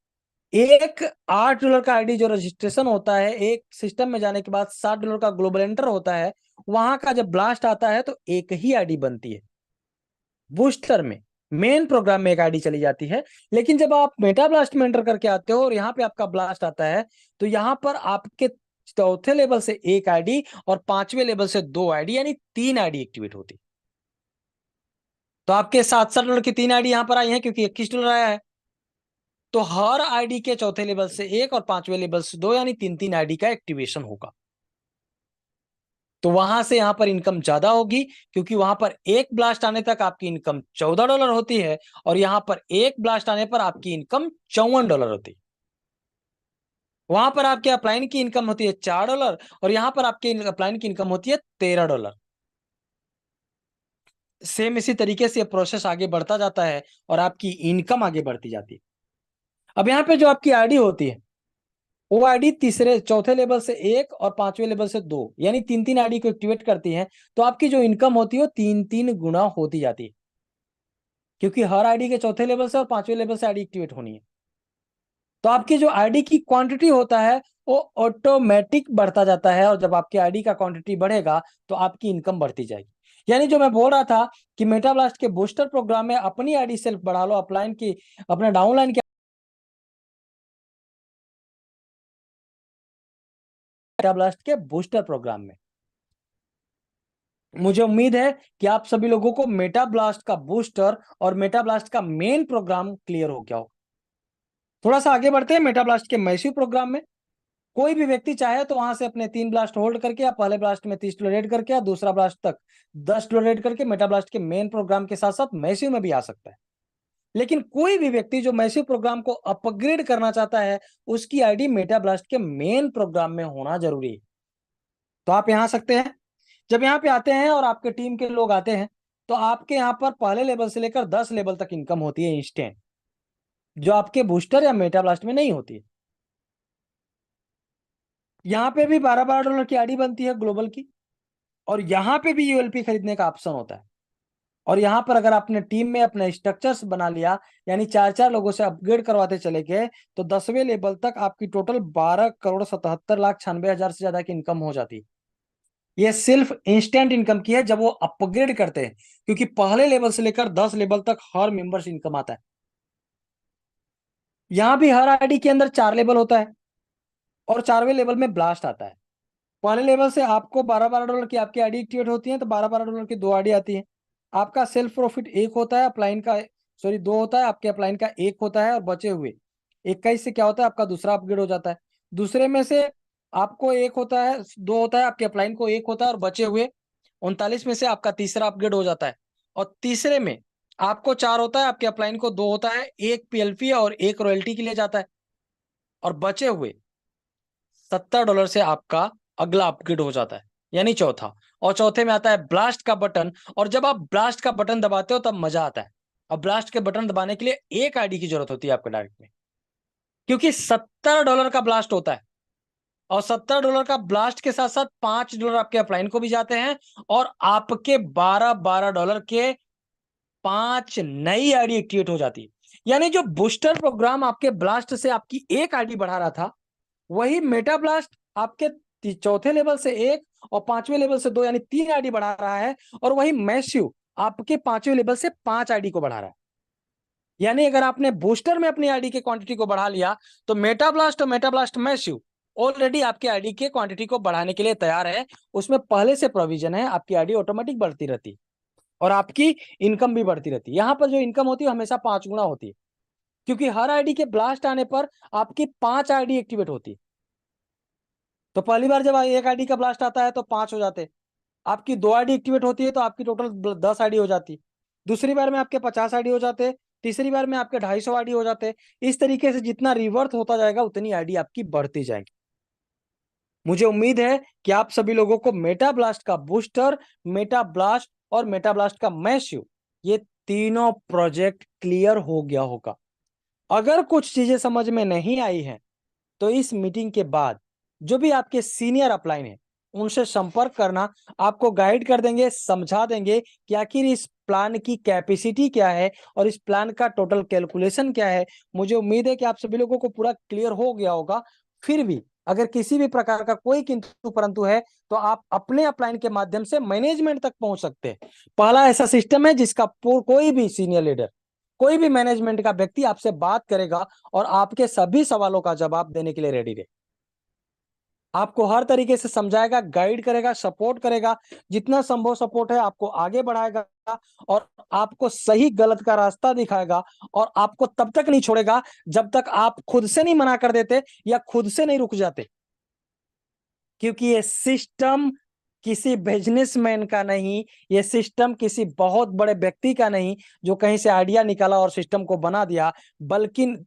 एक $8 का आईडी जो रजिस्ट्रेशन होता है, एक सिस्टम में जाने के बाद $60 का ग्लोबल एंटर होता है, वहां का जब ब्लास्ट आता है तो एक ही आईडी बनती है। बूस्टर में मेन प्रोग्राम में एक आईडी चली जाती है, लेकिन जब आप मेटा ब्लास्ट में एंटर करके आते हो और यहाँ पे आपका ब्लास्ट आता है तो यहाँ पर आपके चौथे लेवल से एक आईडी और 5वें लेवल से 2 आईडी, यानी 3 आईडी एक्टिवेट होती। तो आपके $67 की 3 आईडी यहां पर आई है क्योंकि $21 आया है, तो हर आईडी के चौथे लेवल से एक और 5वें लेवल से 2, यानी 3 आईडी का एक्टिवेशन होगा। तो वहां से यहां पर इनकम ज्यादा होगी क्योंकि वहां पर एक ब्लास्ट आने तक आपकी इनकम $14 होती है और यहां पर एक ब्लास्ट आने पर आपकी इनकम $54 होती है। वहां पर आपके अपलाइन की इनकम होती है $4 और यहां पर आपके अपलाइन की इनकम होती है $13। सेम इसी तरीके से प्रोसेस आगे बढ़ता जाता है और आपकी इनकम आगे बढ़ती जाती है। अब यहाँ पे जो आपकी आईडी होती है वो आईडी तीसरे चौथे लेवल से एक और 5वें लेवल से 2, यानी 3 आईडी को एक्टिवेट करती है, तो आपकी जो इनकम होती है वो 3 गुना होती जाती है, क्योंकि हर आईडी के चौथे लेवल से और 5वें लेवल से आईडी एक्टिवेट होनी है। तो आपकी जो आईडी की क्वांटिटी होता है वो ऑटोमेटिक बढ़ता जाता है और जब आपकी आईडी का क्वांटिटी बढ़ेगा तो आपकी इनकम बढ़ती जाएगी। यानी जो मैं बोल रहा था कि मेटाब्लास्ट के बूस्टर प्रोग्राम में अपनी आईडी सेल्फ बढ़ा लो, अपलाइन की अपने डाउनलाइन की मेटाब्लास्ट के बूस्टर प्रोग्राम में। मुझे उम्मीद है कि आप सभी लोगों को मेटाब्लास्ट का बूस्टर और मेटाब्लास्ट का मेन प्रोग्राम क्लियर हो गया हो। थोड़ा सा आगे बढ़ते हैं मेटाब्लास्ट के मैसिव प्रोग्राम में। कोई भी व्यक्ति चाहे तो वहां से अपने 3 ब्लास्ट होल्ड करके या पहले ब्लास्ट में $30 ऐड करके या दूसरा ब्लास्ट तक $10 ऐड करके मेटाब्लास्ट के मेन प्रोग्राम के साथ साथ मैसिव में भी आ सकता है। लेकिन कोई भी व्यक्ति जो मैसिव प्रोग्राम को अपग्रेड करना चाहता है उसकी आईडी मेटाब्लास्ट के मेन प्रोग्राम में होना जरूरी है। तो आप यहाँ आ सकते हैं। जब यहाँ पे आते हैं और आपके टीम के लोग आते हैं, तो आपके यहाँ पर पहले लेवल से लेकर 10 लेवल तक इनकम होती है इंस्टेंट, जो आपके बूस्टर या मेटा ब्लास्ट में नहीं होती है। यहाँ पे भी 12-12 डॉलर की आईडी बनती है ग्लोबल की, और यहाँ पे भी यूएलपी खरीदने का ऑप्शन होता है। और यहाँ पर अगर आपने टीम में अपने स्ट्रक्चर्स बना लिया, यानी 4-4 लोगों से अपग्रेड करवाते चले गए, तो 10वें लेवल तक आपकी टोटल 12,77,96,000 से ज्यादा की इनकम हो जाती है। ये सिर्फ इंस्टेंट इनकम की है जब वो अपग्रेड करते हैं, क्योंकि पहले लेवल से लेकर 10 लेवल तक हर मेंबर्स इनकम आता है। यहां भी हर आईडी के अंदर 4 लेवल होता है, और 4वें लेवल में ब्लास्ट आता है। पहले लेवल से आपको 12-12 डॉलर की आपकी आईडी एक्टिवेट होती है, तो 12-12 डॉलर की 2 आईडी आती है। आपका सेल्फ प्रॉफिट 1 होता है, अपलाइन का 2 होता है, आपके अपलाइन का 1 होता है, और बचे हुए 21 से क्या होता है, आपका दूसरा अपग्रेड हो जाता है। दूसरे में से आपको 1 होता है, 2 होता है, आपके अपलाइन को 1 होता है, और बचे हुए 39 में से आपका तीसरा अपग्रेड हो जाता है। और तीसरे में आपको 4 होता है, आपके अपलाइन को 2 होता है, 1 पीएलपी और 1 रॉयल्टी के लिए जाता है, और बचे हुए $70 से आपका अगला अपग्रेड हो जाता है, यानी चौथा। और चौथे में आता है ब्लास्ट का बटन, और जब आप ब्लास्ट का बटन दबाते हो तब मजा आता है। अब ब्लास्ट के बटन दबाने के लिए एक आईडी की जरूरत होती है आपके डायरेक्ट में, क्योंकि $70 का ब्लास्ट होता है, और $70 का ब्लास्ट के साथ साथ $5 आपके अपलाइन को भी जाते हैं, और आपके 12-12 डॉलर के 5 नई आईडी एक्टिवेट हो जाती है। यानी जो बूस्टर प्रोग्राम आपके ब्लास्ट से आपकी एक आईडी बढ़ा रहा था, वही मेटा ब्लास्ट आपके चौथे लेवल से 1 और 5वें लेवल से 2, यानी 3 आईडी बढ़ा रहा है, और वही मैस्यू आपके 5वें लेवल से 5 आईडी को बढ़ा रहा है। यानी अगर आपने बूस्टर में अपनी आईडी के क्वांटिटी को बढ़ा लिया, तो मेटा ब्लास्ट और मेटा ब्लास्ट मैस्यू ऑलरेडी आपके आईडी के क्वांटिटी को बढ़ाने के लिए तैयार है। उसमें पहले से प्रोविजन है, आपकी आईडी ऑटोमेटिक बढ़ती रहती है, और आपकी इनकम भी बढ़ती रहती है। यहां पर जो इनकम होती है हमेशा 5 गुना होती है, क्योंकि हर आईडी के ब्लास्ट आने पर आपकी 5 आईडी एक्टिवेट होती है। तो पहली बार जब एक आईडी का ब्लास्ट आता है तो 5 हो जाते, आपकी 2 आईडी एक्टिवेट होती है तो आपकी टोटल 10 आईडी हो जाती। दूसरी बार में आपके 50 आईडी हो जाते, तीसरी बार में आपके 250 आईडी हो जाते। इस तरीके से जितना रिवर्थ होता जाएगा उतनी आईडी आपकी बढ़ती जाएगी। मुझे उम्मीद है कि आप सभी लोगों को मेटा ब्लास्ट का बूस्टर, मेटा ब्लास्ट और मेटा ब्लास्ट का मैस्यू, ये तीनों प्रोजेक्ट क्लियर हो गया होगा। अगर कुछ चीजें समझ में नहीं आई हैं, तो इस मीटिंग के बाद जो भी आपके सीनियर अपलाइन है उनसे संपर्क करना, आपको गाइड कर देंगे, समझा देंगे कि आखिर इस प्लान की कैपेसिटी क्या है और इस प्लान का टोटल कैलकुलेशन क्या है। मुझे उम्मीद है कि आप सभी लोगों को पूरा क्लियर हो गया होगा। फिर भी अगर किसी भी प्रकार का कोई किंतु परंतु है, तो आप अपने अपलाइन के माध्यम से मैनेजमेंट तक पहुंच सकते हैं। पहला ऐसा सिस्टम है जिसका कोई भी सीनियर लीडर, कोई भी मैनेजमेंट का व्यक्ति आपसे बात करेगा और आपके सभी सवालों का जवाब देने के लिए रेडी रहे। आपको हर तरीके से समझाएगा, गाइड करेगा, सपोर्ट करेगा, जितना संभव सपोर्ट है आपको आगे बढ़ाएगा, और आपको सही गलत का रास्ता दिखाएगा, और आपको तब तक नहीं छोड़ेगा जब तक आप खुद से नहीं मना कर देते या खुद से नहीं रुक जाते। क्योंकि ये सिस्टम किसी बिजनेसमैन का नहीं, ये सिस्टम किसी बहुत बड़े व्यक्ति का नहीं जो कहीं से आइडिया निकाला और सिस्टम को बना दिया, बल्कि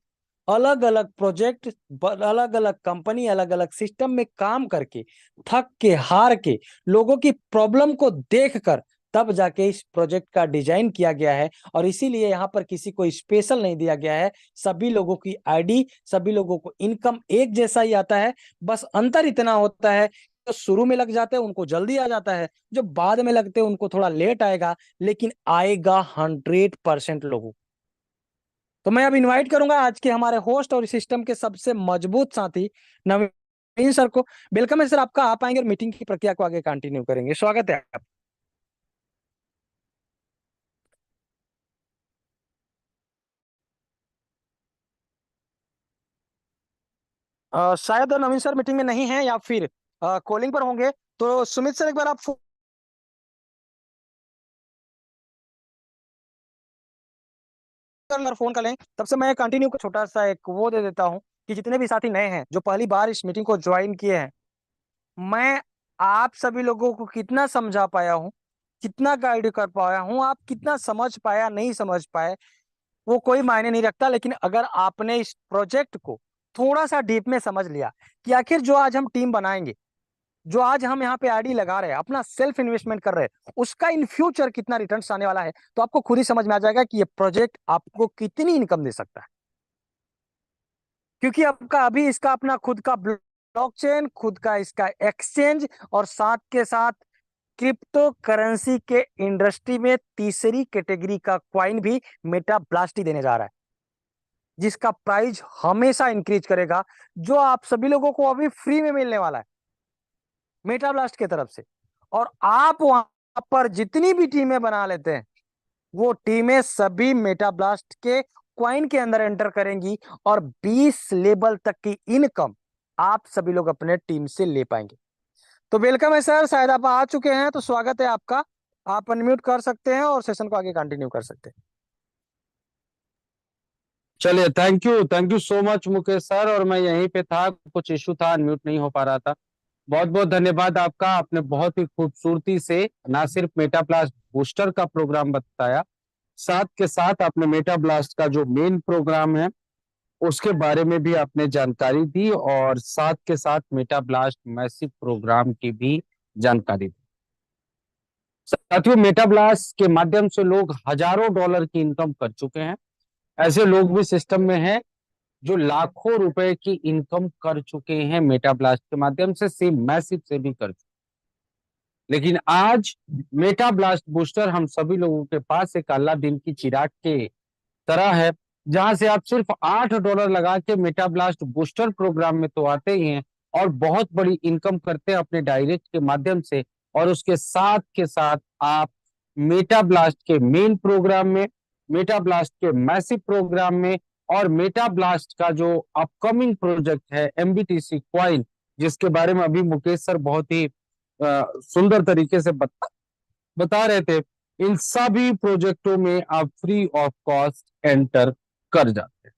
अलग अलग प्रोजेक्ट, अलग अलग कंपनी, अलग अलग सिस्टम में काम करके, थक के, हार के, लोगों की प्रॉब्लम को देखकर तब जाके इस प्रोजेक्ट का डिजाइन किया गया है। और इसीलिए यहाँ पर किसी को स्पेशल नहीं दिया गया है। सभी लोगों की आईडी, सभी लोगों को इनकम एक जैसा ही आता है। बस अंतर इतना होता है, जो शुरू में लग जाते हैं उनको जल्दी आ जाता है, जो बाद में लगते हैं उनको थोड़ा लेट आएगा, लेकिन आएगा 100% लोगों। तो मैं अब इनवाइट करूंगा आज के हमारे होस्ट और सिस्टम के सबसे मजबूत साथी नवीन सर को। वेलकम है सर आपका, आप आएंगे और मीटिंग की प्रक्रिया को आगे कंटिन्यू करेंगे। स्वागत है आप। शायद नवीन सर मीटिंग में नहीं है या फिर कॉलिंग पर होंगे, तो सुमित सर एक बार आप फोन कर लें, तब से मैं कंटिन्यू को छोटा सा एक वो दे देता हूं कि जितने भी साथी नए हैं जो पहली बार इस मीटिंग को ज्वाइन किए हैं, मैं आप सभी लोगों को कितना समझा पाया हूं, कितना गाइड कर पाया हूं, आप कितना समझ पाया नहीं समझ पाए, वो कोई मायने नहीं रखता। लेकिन अगर आपने इस प्रोजेक्ट को थोड़ा सा डीप में समझ लिया कि आखिर जो आज हम टीम बनाएंगे, जो आज हम यहाँ पे आईडी लगा रहे हैं, अपना सेल्फ इन्वेस्टमेंट कर रहे हैं, उसका इन फ्यूचर कितना रिटर्न्स आने वाला है, तो आपको खुद ही समझ में आ जाएगा कि ये प्रोजेक्ट आपको कितनी इनकम दे सकता है। क्योंकि आपका अभी इसका अपना खुद का ब्लॉकचेन, खुद का इसका एक्सचेंज, और साथ के साथ क्रिप्टो करेंसी के इंडस्ट्री में तीसरी कैटेगरी का क्वाइन भी मेटा ब्लास्ट ही देने जा रहा है, जिसका प्राइस हमेशा इंक्रीज करेगा, जो आप सभी लोगों को अभी फ्री में मिलने वाला है मेटा ब्लास्ट की तरफ से। और आप वहां पर जितनी भी टीमें बना लेते हैं, वो टीमें सभी मेटा ब्लास्ट के क्वाइन के अंदर एंटर करेंगी, और 20 लेवल तक की इनकम आप सभी लोग अपने टीम से ले पाएंगे। तो वेलकम है सर, शायद आप आ चुके हैं, तो स्वागत है आपका। आप अनम्यूट कर सकते हैं और सेशन को आगे कंटिन्यू कर सकते हैं। चलिए, thank you so much Mukesh sir. और मैं यहीं पे था, कुछ इशू था, अनम्यूट नहीं हो पा रहा था। बहुत बहुत धन्यवाद आपका। आपने बहुत ही खूबसूरती से ना सिर्फ मेटा ब्लास्ट बूस्टर का प्रोग्राम बताया, साथ के साथ आपने मेटा ब्लास्ट का जो मेन प्रोग्राम है उसके बारे में भी आपने जानकारी दी, और साथ के साथ मेटा ब्लास्ट मैसिव प्रोग्राम की भी जानकारी दी। साथियों, मेटा ब्लास्ट के माध्यम से लोग हजारों डॉलर की इनकम कर चुके हैं। ऐसे लोग भी सिस्टम में हैं जो लाखों रुपए की इनकम कर चुके हैं मेटा ब्लास्ट के माध्यम से, सेम मैसिव से भी कर चुके। लेकिन आज मेटा ब्लास्ट बूस्टर हम सभी लोगों के पास एक अलादीन की चिराग के तरह है, जहां से आप सिर्फ $8 लगा के मेटा ब्लास्ट बूस्टर प्रोग्राम में तो आते ही हैं और बहुत बड़ी इनकम करते हैं अपने डायरेक्ट के माध्यम से। और उसके साथ के साथ आप मेटा ब्लास्ट के मेन प्रोग्राम में, मेटा ब्लास्ट के मैसिव प्रोग्राम में, और मेटा ब्लास्ट का जो अपकमिंग प्रोजेक्ट है MBTC क्वाइन, जिसके बारे में अभी मुकेश सर बहुत ही सुंदर तरीके से बता रहे थे, इन सभी प्रोजेक्टों में आप फ्री ऑफ कॉस्ट एंटर कर जाते हैं।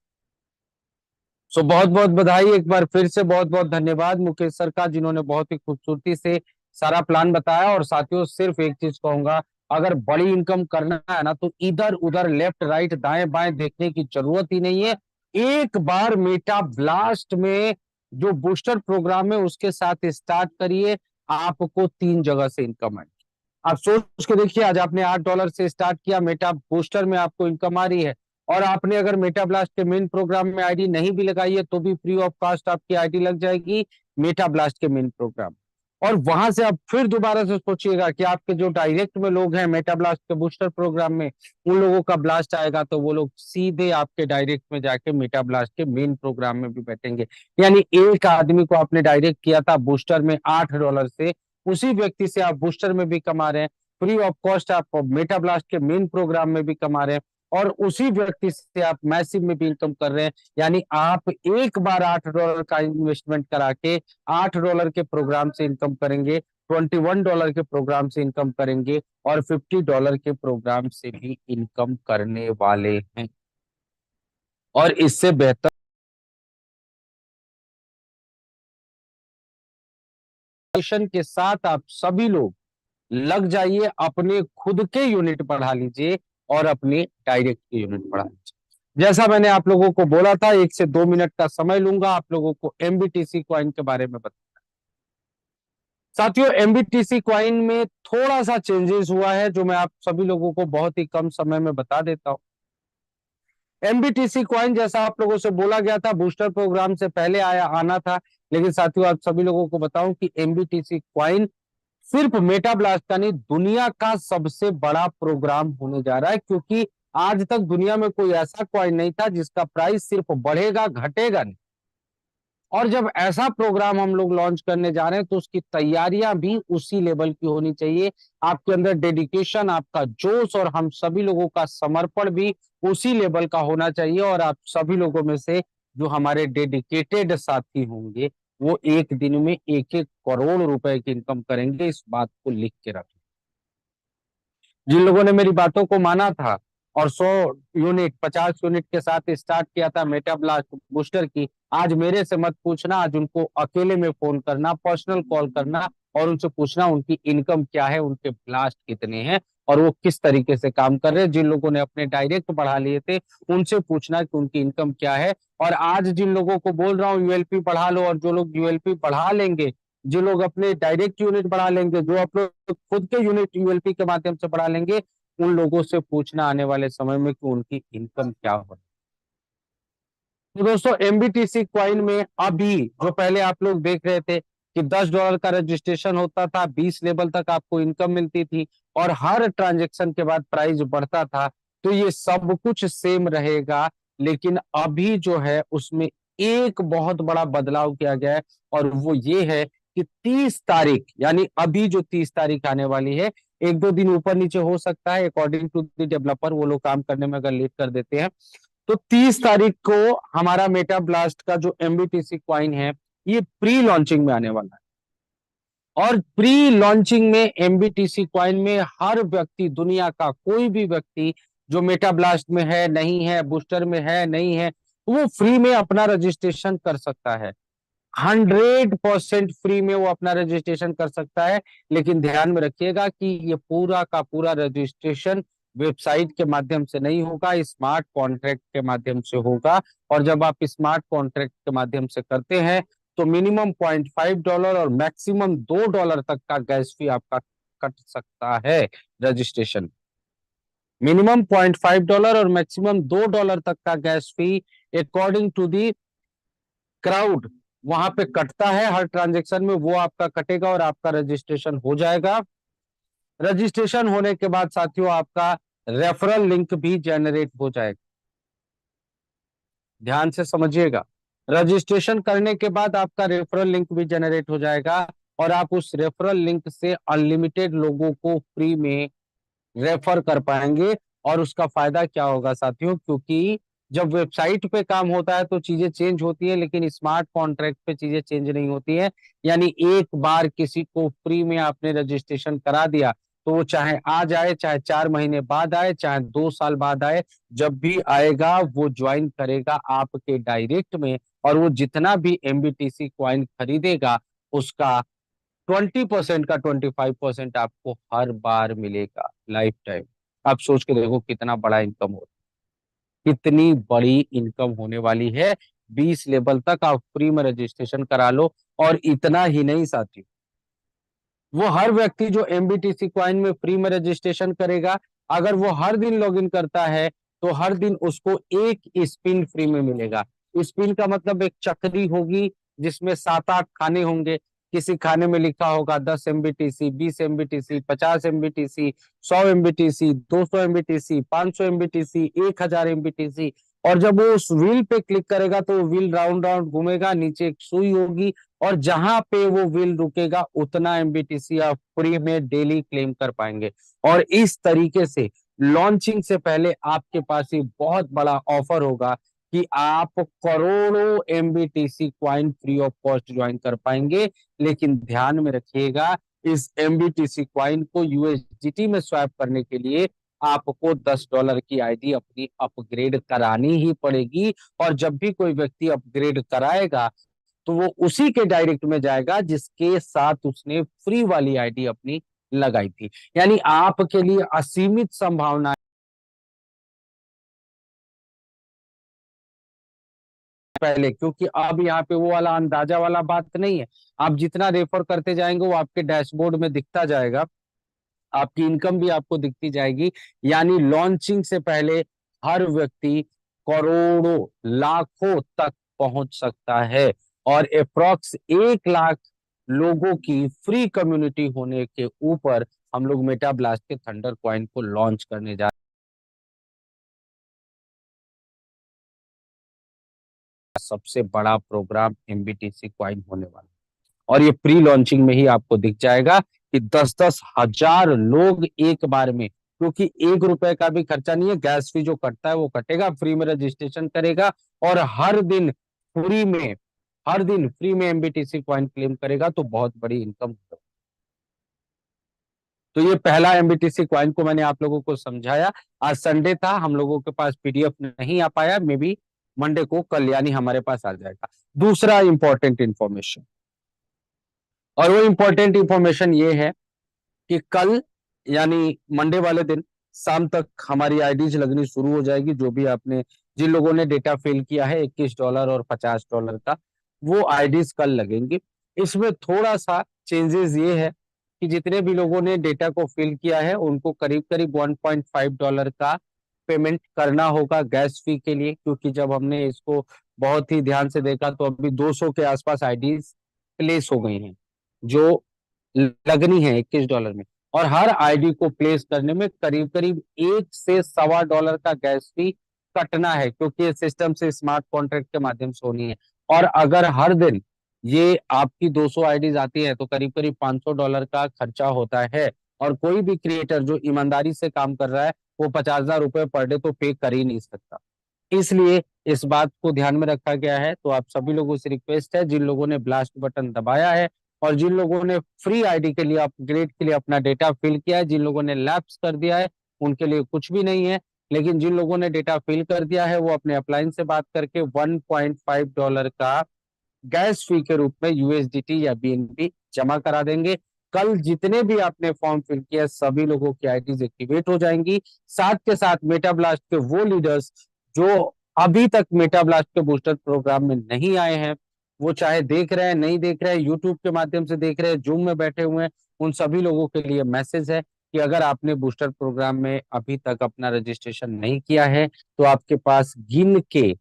सो बहुत बहुत बधाई एक बार फिर से, बहुत बहुत धन्यवाद मुकेश सर का, जिन्होंने बहुत ही खूबसूरती से सारा प्लान बताया। और साथियों, सिर्फ एक चीज कहूंगा, अगर बड़ी इनकम करना है ना, तो इधर उधर लेफ्ट राइट दाएं बाएं देखने की जरूरत ही नहीं है। एक बार मेटा ब्लास्ट में जो बूस्टर प्रोग्राम है उसके साथ स्टार्ट करिए, आपको 3 जगह से इनकम आएगी। आप सोच के देखिए, आज आपने $8 से स्टार्ट किया, मेटा बूस्टर में आपको इनकम आ रही है, और आपने अगर मेटा ब्लास्ट के मेन प्रोग्राम में आईडी नहीं भी लगाई है तो भी फ्री ऑफ कॉस्ट आपकी आईडी लग जाएगी मेटा ब्लास्ट के मेन प्रोग्राम। और वहां से आप फिर दोबारा से सोचिएगा कि आपके जो डायरेक्ट में लोग हैं मेटा ब्लास्ट के बूस्टर प्रोग्राम में, उन लोगों का ब्लास्ट आएगा तो वो लोग सीधे आपके डायरेक्ट में जाके मेटा ब्लास्ट के मेन प्रोग्राम में भी बैठेंगे। यानी एक आदमी को आपने डायरेक्ट किया था बूस्टर में $8 से, उसी व्यक्ति से आप बूस्टर में भी कमा रहे हैं, फ्री ऑफ कॉस्ट आप मेटा ब्लास्ट के मेन प्रोग्राम में भी कमा रहे हैं, और उसी व्यक्ति से आप मैसिव में भी इनकम कर रहे हैं। यानी आप एक बार $8 का इन्वेस्टमेंट करा के $8 के प्रोग्राम से इनकम करेंगे, $21 के प्रोग्राम से इनकम करेंगे, और $50 के प्रोग्राम से भी इनकम करने वाले हैं। और इससे बेहतर के साथ आप सभी लोग लग जाइए, अपने खुद के यूनिट बढ़ा लीजिए और अपने डायरेक्ट के यूनिट बढ़ा लीजिए। जैसा मैंने आप लोगों को बोला था, 1 से 2 मिनट का समय लूंगा आप लोगों को MBTC क्वाइन के बारे में बताना। साथियों, MBTC क्वाइन में थोड़ा सा चेंजेस हुआ है, जो मैं आप सभी लोगों को बहुत ही कम समय में बता देता हूं। MBTC क्वाइन, जैसा आप लोगों से बोला गया था, बूस्टर प्रोग्राम से पहले आना था, लेकिन साथियों आप सभी लोगों को बताऊं कि MBTC क्वाइन सिर्फ मेटा ब्लास्ट का नहीं, दुनिया का सबसे बड़ा प्रोग्राम होने जा रहा है, क्योंकि आज तक दुनिया में कोई ऐसा क्वाइन नहीं था जिसका प्राइस सिर्फ बढ़ेगा घटेगा नहीं। और जब ऐसा प्रोग्राम हम लोग लॉन्च करने जा रहे हैं तो उसकी तैयारियां भी उसी लेवल की होनी चाहिए। आपके अंदर डेडिकेशन, आपका जोश और हम सभी लोगों का समर्पण भी उसी लेवल का होना चाहिए। और आप सभी लोगों में से जो हमारे डेडिकेटेड साथी होंगे, वो एक दिन में 1-1 करोड़ रुपए की इनकम करेंगे, इस बात को लिख के रखें। जिन लोगों ने मेरी बातों को माना था और 100 यूनिट 50 यूनिट के साथ स्टार्ट किया था मेटा ब्लास्ट बूस्टर की, आज मेरे से मत पूछना, आज उनको अकेले में फोन करना, पर्सनल कॉल करना और उनसे पूछना उनकी इनकम क्या है, उनके ब्लास्ट कितने हैं और वो किस तरीके से काम कर रहे हैं। जिन लोगों ने अपने डायरेक्ट बढ़ा लिए थे उनसे पूछना कि उनकी इनकम क्या है। और आज जिन लोगों को बोल रहा हूँ ULP बढ़ा लो, और जो लोग ULP बढ़ा लेंगे जो लोग अपने डायरेक्ट यूनिट बढ़ा लेंगे, जो आप लोग खुद के यूनिट यूएलपी के माध्यम से बढ़ा लेंगे, उन लोगों से पूछना आने वाले समय में कि उनकी इनकम क्या हो। तो दोस्तों एमबीटीसी क्वाइन में अभी जो पहले आप लोग देख रहे थे कि $10 का रजिस्ट्रेशन होता था, 20 लेवल तक आपको इनकम मिलती थी और हर ट्रांजैक्शन के बाद प्राइस बढ़ता था, तो ये सब कुछ सेम रहेगा। लेकिन अभी जो है उसमें एक बहुत बड़ा बदलाव किया गया है और वो ये है कि 30 तारीख, यानी अभी जो 30 तारीख आने वाली है, एक दो दिन ऊपर नीचे हो सकता है अकॉर्डिंग टू द डेवलपर, वो लोग काम करने में अगर लेट कर देते हैं, तो 30 तारीख को हमारा मेटा ब्लास्ट का जो एमबीटीसी क्वाइन है ये प्री लॉन्चिंग में आने वाला है। और प्री लॉन्चिंग में एमबीटीसी क्वाइन में हर व्यक्ति, दुनिया का कोई भी व्यक्ति जो मेटा ब्लास्ट में है, नहीं है, बूस्टर में है, नहीं है, वो फ्री में अपना रजिस्ट्रेशन कर सकता है। 100% फ्री में वो अपना रजिस्ट्रेशन कर सकता है। लेकिन ध्यान में रखिएगा कि ये पूरा का पूरा रजिस्ट्रेशन वेबसाइट के माध्यम से नहीं होगा, स्मार्ट कॉन्ट्रैक्ट के माध्यम से होगा। और जब आप स्मार्ट कॉन्ट्रैक्ट के माध्यम से करते हैं तो मिनिमम $0.5 और मैक्सिमम $2 तक का गैस फी आपका कट सकता है रजिस्ट्रेशन। मिनिमम $0.5 और मैक्सिमम $2 तक का gas fee according to the crowd वहां पे कटता है हर ट्रांजैक्शन में, वो आपका कटेगा और आपका रजिस्ट्रेशन हो जाएगा। रजिस्ट्रेशन होने के बाद साथियों आपका रेफरल लिंक भी जनरेट हो जाएगा। ध्यान से समझिएगा, रजिस्ट्रेशन करने के बाद आपका रेफरल लिंक भी जनरेट हो जाएगा और आप उस रेफरल लिंक से अनलिमिटेड लोगों को फ्री में रेफर कर पाएंगे। और उसका फायदा क्या होगा साथियों, क्योंकि जब वेबसाइट पे काम होता है तो चीजें चेंज होती है, लेकिन स्मार्ट कॉन्ट्रैक्ट पे चीजें चेंज नहीं होती है। यानी एक बार किसी को फ्री में आपने रजिस्ट्रेशन करा दिया तो वो चाहे आज आए, चाहे 4 महीने बाद आए, चाहे 2 साल बाद आए, जब भी आएगा वो ज्वाइन करेगा आपके डायरेक्ट में। और वो जितना भी एमबीटीसी क्वाइन खरीदेगा उसका 20% का 25% आपको हर बार मिलेगा लाइफ टाइम। आप सोच के देखो कितना बड़ा इनकम हो, कितनी बड़ी इनकम होने वाली है। 20 लेवल तक आप फ्री में रजिस्ट्रेशन करा लो। और इतना ही नहीं साथी, वो हर व्यक्ति जो एमबीटीसी क्वाइन में फ्री में रजिस्ट्रेशन करेगा, अगर वो हर दिन लॉगिन करता है तो हर दिन उसको एक स्पिन फ्री में मिलेगा। स्पिन का मतलब एक चक्री होगी जिसमें 7-8 खाने होंगे। किसी खाने में लिखा होगा 10 एमबीटीसी, 20 एमबीटीसी, 50 एमबीटीसी, 100 एमबीटीसी, 200 एमबीटीसी, 500 एमबीटीसी, 1000 एमबीटीसी। और जब वो उस व्हील पे क्लिक करेगा तो व्हील राउंड राउंड घूमेगा, नीचे एक सुई होगी और जहां पे वो व्हील रुकेगा उतना एमबीटीसी आप फ्री में डेली क्लेम कर पाएंगे। और इस तरीके से लॉन्चिंग से पहले आपके पास ये बहुत बड़ा ऑफर होगा कि आप करोड़ों MBTC coin free of cost join कर पाएंगे। लेकिन ध्यान में रखिएगा, इस एमबीटीसी क्वाइन को यूएसडीटी में स्वैप करने के लिए आपको $10 की आईडी अपनी अपग्रेड करानी ही पड़ेगी। और जब भी कोई व्यक्ति अपग्रेड कराएगा तो वो उसी के डायरेक्ट में जाएगा जिसके साथ उसने फ्री वाली आईडी अपनी लगाई थी। यानी आपके लिए असीमित संभावना पहले, क्योंकि अब यहाँ पे वो वाला अंदाजा वाला बात नहीं है। आप जितना रेफर करते जाएंगे वो आपके डैशबोर्ड में दिखता जाएगा, आपकी इनकम भी आपको दिखती जाएगी। यानी लॉन्चिंग से पहले हर व्यक्ति करोड़ों लाखों तक पहुंच सकता है। और अप्रॉक्स 1 लाख लोगों की फ्री कम्युनिटी होने के ऊपर हम लोग मेटा ब्लास्ट के थंडर कॉइन को लॉन्च करने जा रहे हैं। सबसे बड़ा प्रोग्राम एमबीटीसी कॉइन होने वाला, और ये प्री लॉन्चिंग में ही आपको दिख जाएगा कि 10-10 हजार लोग एक बार में, क्योंकि ₹1 का भी खर्चा नहीं है, गैस फी जो कटता है वो कटेगा, फ्री में रजिस्ट्रेशन करेगा और हर दिन फ्री में एमबीटीसी कॉइन क्लेम करेगा तो बहुत बड़ी इनकम होगा। तो ये पहला एमबीटीसी कॉइन को मैंने आप लोगों को समझाया। आज संडे था, हम लोगों के पास पीडीएफ नहीं आ पाया, मे बी मंडे को, कल यानी हमारे पास आ जाएगा। दूसरा इंपॉर्टेंट इंफॉर्मेशन, और वो इंपॉर्टेंट इंफॉर्मेशन ये है कि कल यानी मंडे वाले दिन शाम तक हमारी आईडीज लगनी शुरू हो जाएगी। जो भी आपने, जिन लोगों ने डेटा फिल किया है $21 और $50 का, वो आईडीज कल लगेंगी। इसमें थोड़ा सा चेंजेस ये है कि जितने भी लोगों ने डेटा को फिल किया है उनको करीब करीब $1.5 का पेमेंट करना होगा गैस फी के लिए, क्योंकि जब हमने इसको बहुत ही ध्यान से देखा तो अभी 200 के आसपास आईडीज प्लेस हो गई हैं जो लगनी है $21 में। और हर आईडी को प्लेस करने में करीब करीब 1 से $1.25 का गैस फी कटना है, क्योंकि ये सिस्टम से स्मार्ट कॉन्ट्रैक्ट के माध्यम से होनी है। और अगर हर दिन ये आपकी 200 आईडीज आती है तो करीब करीब $500 का खर्चा होता है। और कोई भी क्रिएटर जो ईमानदारी से काम कर रहा है वो 50,000 रुपए पर डे तो पे कर ही नहीं सकता। इसलिए इस बात को ध्यान में रखा गया है। तो आप सभी लोगों से रिक्वेस्ट है, जिन लोगों ने ब्लास्ट बटन दबाया है और जिन लोगों ने फ्री आईडी के लिए अपग्रेड के लिए अपना डेटा फिल किया है, जिन लोगों ने लैप्स कर दिया है उनके लिए कुछ भी नहीं है। लेकिन जिन लोगों ने डेटा फिल कर दिया है वो अपने अपलाइन से बात करके $1.5 का गैस फी के रूप में यूएसडीटी या बीएनपी जमा करा देंगे। कल जितने भी आपने फॉर्म फिल किया सभी लोगों की आईडीज एक्टिवेट हो जाएंगी। साथ के साथ मेटा ब्लास्ट के वो लीडर्स जो अभी तक मेटा ब्लास्ट के बूस्टर प्रोग्राम में नहीं आए हैं, वो चाहे देख रहे हैं नहीं देख रहे हैं, यूट्यूब के माध्यम से देख रहे हैं, जूम में बैठे हुए हैं, उन सभी लोगों के लिए मैसेज है कि अगर आपने बूस्टर प्रोग्राम में अभी तक अपना रजिस्ट्रेशन नहीं किया है तो आपके पास गिन के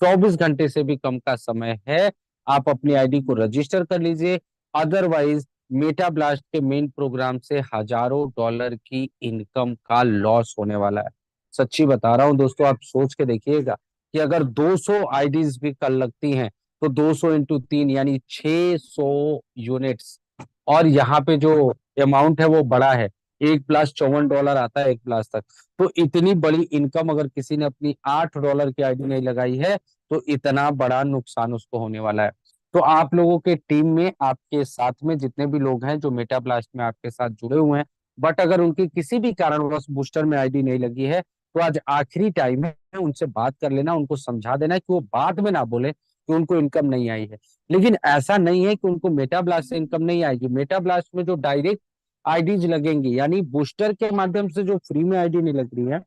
24 घंटे से भी कम का समय है, आप अपनी आईडी को रजिस्टर कर लीजिए। अदरवाइज मेटा ब्लास्ट के मेन प्रोग्राम से हजारों डॉलर की इनकम का लॉस होने वाला है। सच्ची बता रहा हूं दोस्तों, आप सोच के देखिएगा कि अगर 200 आईडीज भी कल लगती हैं तो 200 इंटू 3 यानी 600 यूनिट्स। और यहाँ पे जो अमाउंट है वो बड़ा है, एक ब्लास्ट $54 आता है एक ब्लास्ट तक। तो इतनी बड़ी इनकम अगर किसी ने अपनी $8 की आईडी नहीं लगाई है तो इतना बड़ा नुकसान उसको होने वाला है। तो आप लोगों के टीम में आपके साथ में जितने भी लोग हैं जो मेटा ब्लास्ट में आपके साथ जुड़े हुए हैं, बट अगर उनकी किसी भी कारणवश बूस्टर में आईडी नहीं लगी है तो आज आखिरी टाइम है, उनसे बात कर लेना, उनको समझा देना कि वो बाद में ना बोले कि उनको इनकम नहीं आई है। लेकिन ऐसा नहीं है कि उनको मेटा ब्लास्ट से इनकम नहीं आएगी। मेटा ब्लास्ट में जो डायरेक्ट आईडीज लगेंगी यानी बूस्टर के माध्यम से जो फ्री में आईडी नहीं लग रही है,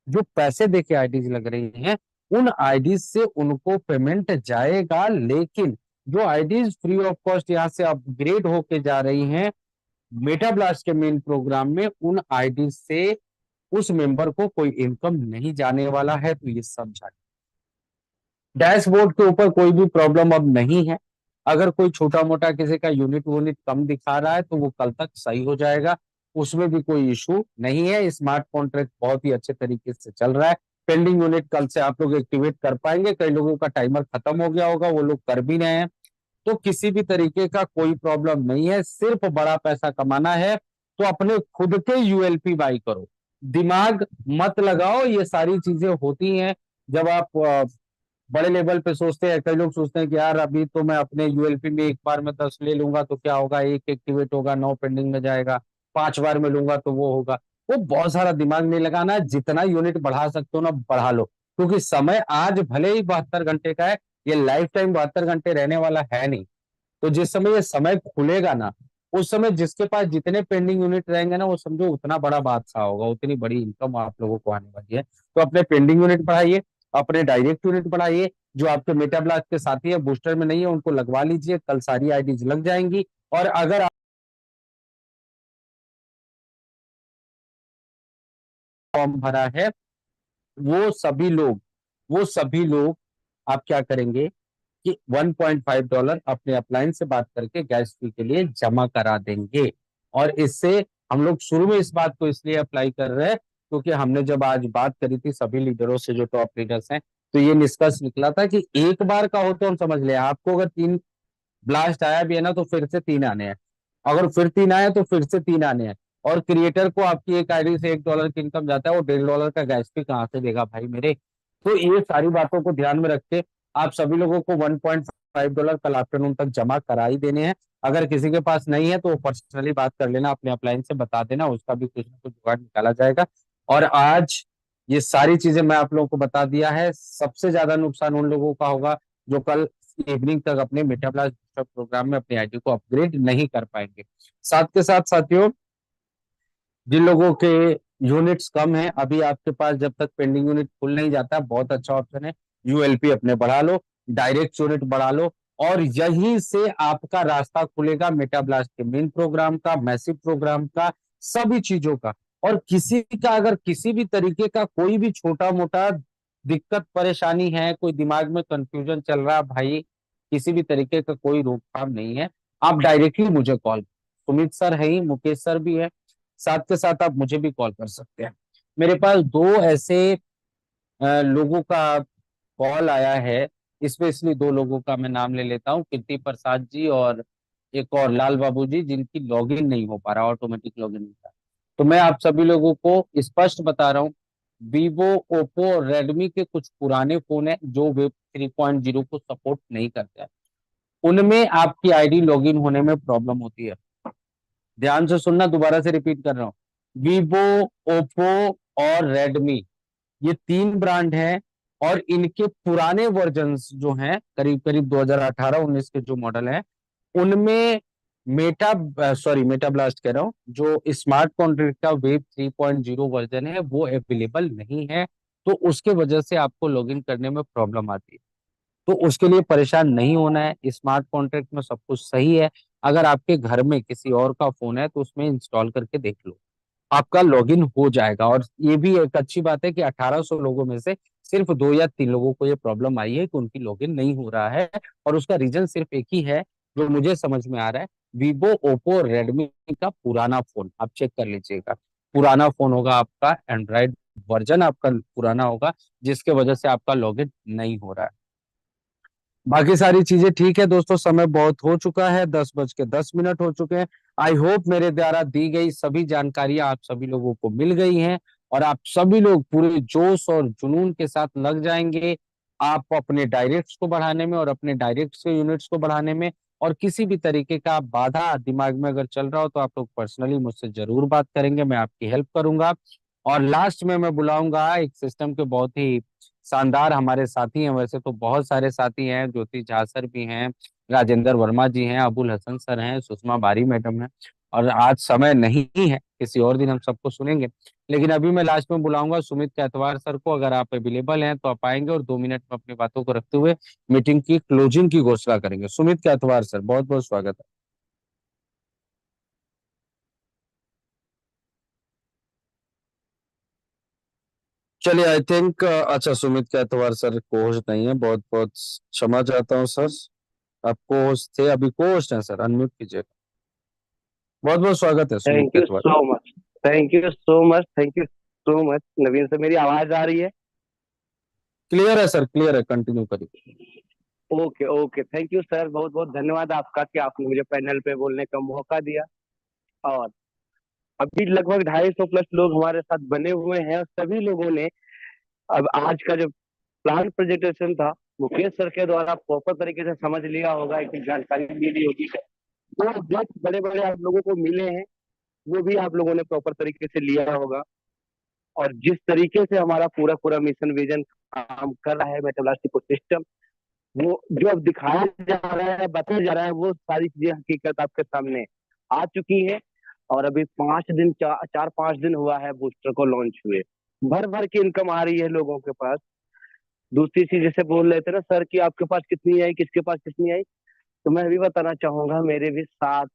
जो पैसे देके आईडीज लग रही हैं, उन आईडीज से उनको पेमेंट जाएगा। लेकिन जो आईडीज फ्री ऑफ कॉस्ट यहाँ से अपग्रेड होके जा रही हैं मेटा ब्लास्ट के मेन प्रोग्राम में, उन आईडीज से उस मेंबर को कोई इनकम नहीं जाने वाला है। तो ये समझा, डैशबोर्ड के ऊपर कोई भी प्रॉब्लम अब नहीं है। अगर कोई छोटा मोटा किसी का यूनिट वूनिट कम दिखा रहा है तो वो कल तक सही हो जाएगा, उसमें भी कोई इशू नहीं है। स्मार्ट कॉन्ट्रैक्ट बहुत ही अच्छे तरीके से चल रहा है। पेंडिंग यूनिट कल से आप लोग एक्टिवेट कर पाएंगे। कई लोगों का टाइमर खत्म हो गया होगा, वो लोग कर भी रहे हैं। तो किसी भी तरीके का कोई प्रॉब्लम नहीं है, सिर्फ बड़ा पैसा कमाना है तो अपने खुद के यूएलपी बाई करो, दिमाग मत लगाओ। ये सारी चीजें होती हैं जब आप बड़े लेवल पे सोचते हैं। कई लोग सोचते हैं कि यार अभी तो मैं अपने यूएलपी में एक बार में 10 ले लूंगा तो क्या होगा, एक एक्टिवेट होगा, 9 पेंडिंग में जाएगा, 5 बार में लूंगा तो वो होगा। वो बहुत सारा दिमाग नहीं लगाना है, जितना यूनिट बढ़ा सकते हो ना बढ़ा लो, क्योंकि समय आज भले ही 72 घंटे का है, ये लाइफ टाइम 72 घंटे रहने वाला है नहीं। तो जिस समय ये समय खुलेगा ना, उस समय जिसके पास जितने पेंडिंग यूनिट रहेंगे ना, वो समझो उतना बड़ा बादशाह होगा, उतनी बड़ी इनकम आप लोगों को आने वाली है। तो अपने पेंडिंग यूनिट बढ़ाइए, अपने डायरेक्ट यूनिट बढ़ाइए। जो आपके मेटा ब्लास्ट के साथी है बूस्टर में नहीं है उनको लगवा लीजिए, कल सारी आईडीज लग जाएंगी। और अगर फॉर्म भरा है वो सभी लोग आप क्या करेंगे कि $1.5 अपने अपलाइन से बात करके गैस फी के लिए जमा करा देंगे। और इससे हम लोग शुरू में इस बात को इसलिए अप्लाई कर रहे हैं क्योंकि हमने जब आज बात करी थी सभी लीडरों से जो टॉप लीडर्स हैं, तो ये निष्कर्ष निकला था कि एक बार का हो तो हम समझ ले, आपको अगर 3 ब्लास्ट आया भी है ना तो फिर से 3 आने हैं, अगर फिर 3 आए तो फिर से 3 आने हैं। और क्रिएटर को आपकी एक आईडी से $1 की इनकम जाता है, वो $1.5 का गैस फी कहाँ से देगा भाई मेरे। तो ये सारी बातों को ध्यान में रख के आप सभी लोगों को $1.5 कल आफ्टरनून तक जमा करा ही देने हैं। अगर किसी के पास नहीं है तो पर्सनली बात कर लेना, अपने अपलाइन से बता देना, उसका भी कुछ ना कुछ जुगाड़ निकाला जाएगा। और आज ये सारी चीजें मैं आप लोगों को बता दिया है। सबसे ज्यादा नुकसान उन लोगों का होगा जो कल इवनिंग तक अपने मेटाब्लास्ट प्रोग्राम में अपनी आईडी को अपग्रेड नहीं कर पाएंगे। साथ के साथ साथियों, जिन लोगों के यूनिट्स कम है, अभी आपके पास जब तक पेंडिंग यूनिट खुल नहीं जाता, बहुत अच्छा ऑप्शन है, यूएलपी अपने बढ़ा लो, डायरेक्ट यूनिट बढ़ा लो। और यहीं से आपका रास्ता खुलेगा मेटा ब्लास्ट के मेन प्रोग्राम का, मैसिव प्रोग्राम का, सभी चीजों का। और किसी का अगर किसी भी तरीके का कोई भी छोटा मोटा दिक्कत परेशानी है, कोई दिमाग में कंफ्यूजन चल रहा है, भाई किसी भी तरीके का कोई रोकथाम नहीं है, आप डायरेक्टली मुझे कॉल, सुमित सर है ही, मुकेश सर भी है, साथ के साथ आप मुझे भी कॉल कर सकते हैं। मेरे पास दो ऐसे लोगों का कॉल आया है, स्पेशली दो लोगों का मैं नाम ले लेता हूँ, कीर्ति प्रसाद जी और एक और लाल बाबू जी, जिनकी लॉगिन नहीं हो पा रहा, ऑटोमेटिक लॉगिन नहीं था। तो मैं आप सभी लोगों को स्पष्ट बता रहा हूँ, वीवो, ओप्पो और रेडमी के कुछ पुराने फोन है जो वेब 3.0 को सपोर्ट नहीं करते हैं, उनमें आपकी आईडी लॉगिन होने में प्रॉब्लम होती है। ध्यान से सुनना, दोबारा से रिपीट कर रहा हूँ, वीवो, ओप्पो और रेडमी, ये तीन ब्रांड हैं, और इनके पुराने वर्जन्स जो हैं, करीब करीब 2018-19 के जो मॉडल हैं, उनमें मेटा ब्लास्ट कह रहा हूँ, जो स्मार्ट कॉन्ट्रैक्ट का वेब 3.0 वर्जन है वो अवेलेबल नहीं है। तो उसके वजह से आपको लॉगिन करने में प्रॉब्लम आती है। तो उसके लिए परेशान नहीं होना है, स्मार्ट कॉन्ट्रैक्ट में सब कुछ सही है। अगर आपके घर में किसी और का फोन है तो उसमें इंस्टॉल करके देख लो, आपका लॉगिन हो जाएगा। और ये भी एक अच्छी बात है कि 1800 लोगों में से सिर्फ 2 या 3 लोगों को ये प्रॉब्लम आई है कि उनकी लॉगिन नहीं हो रहा है, और उसका रीजन सिर्फ एक ही है जो मुझे समझ में आ रहा है, वीवो, ओप्पो, रेडमी का पुराना फोन। आप चेक कर लीजिएगा, पुराना फोन होगा आपका, एंड्रॉइड वर्जन आपका पुराना होगा, जिसके वजह से आपका लॉगिन नहीं हो रहा है। बाकी सारी चीजें ठीक है दोस्तों, समय बहुत हो चुका है, 10:10 हो चुके हैं। आई होप मेरे द्वारा दी गई सभी जानकारियां आप सभी लोगों को मिल गई हैं, और आप सभी लोग पूरे जोश और जुनून के साथ लग जाएंगे आप अपने डायरेक्ट्स को बढ़ाने में और अपने डायरेक्ट्स के यूनिट्स को बढ़ाने में। और किसी भी तरीके का बाधा दिमाग में अगर चल रहा हो तो आप लोग पर्सनली मुझसे जरूर बात करेंगे, मैं आपकी हेल्प करूंगा। और लास्ट में मैं बुलाऊंगा एक सिस्टम के बहुत ही शानदार हमारे साथी हैं, वैसे तो बहुत सारे साथी हैं, ज्योति झा सर भी हैं, राजेंद्र वर्मा जी हैं, अबुल हसन सर हैं, सुषमा बारी मैडम हैं। और आज समय नहीं है, किसी और दिन हम सबको सुनेंगे, लेकिन अभी मैं लास्ट में बुलाऊंगा सुमित कैथवार सर को। अगर आप अवेलेबल हैं तो आप आएंगे और 2 मिनट में अपनी बातों को रखते हुए मीटिंग की क्लोजिंग की घोषणा करेंगे। सुमित कैथवार सर, बहुत बहुत स्वागत है। चलिए, आई थिंक अच्छा, सुमित कैथवार सर को होस्ट नहीं है, बहुत बहुत क्षमा चाहता हूँ सर। आप को होस्ट थे, अभी को होस्ट हैं सर, अनम्यूट कीजिए। बहुत बहुत स्वागत है Sumit thank you Kaithwar. So much. Thank you so much. Thank you so much. Naveen sir, मेरी आवाज आ रही है? क्लियर है सर, क्लियर है, कंटिन्यू करिए। Okay okay, thank you sir, बहुत बहुत धन्यवाद आपका कि आपने मुझे पैनल पे बोलने का मौका दिया। और अभी लगभग 250 प्लस लोग हमारे साथ बने हुए हैं, और सभी लोगों ने अब आज का जो प्लान प्रेजेंटेशन था मुकेश सर के द्वारा प्रॉपर तरीके से समझ लिया होगा, एक जानकारी मिली होगी। जो अपडेट बड़े बड़े आप लोगों को मिले हैं वो भी आप लोगों ने प्रॉपर तरीके से लिया होगा। और जिस तरीके से हमारा पूरा पूरा मिशन विजन काम कर रहा है मेटाब्लास्ट इकोसिस्टम, वो जो अब दिखाया जा रहा है, बताया जा रहा है, वो सारी चीजें हकीकत आपके सामने आ चुकी है। और अभी 5 दिन, 4-5 दिन हुआ है बूस्टर को लॉन्च हुए, भर भर की इनकम आ रही है लोगों के पास। दूसरी चीज जैसे बोल रहे थे ना सर कि आपके पास कितनी आई, किसके पास कितनी आई, तो मैं भी बताना चाहूंगा मेरे भी 7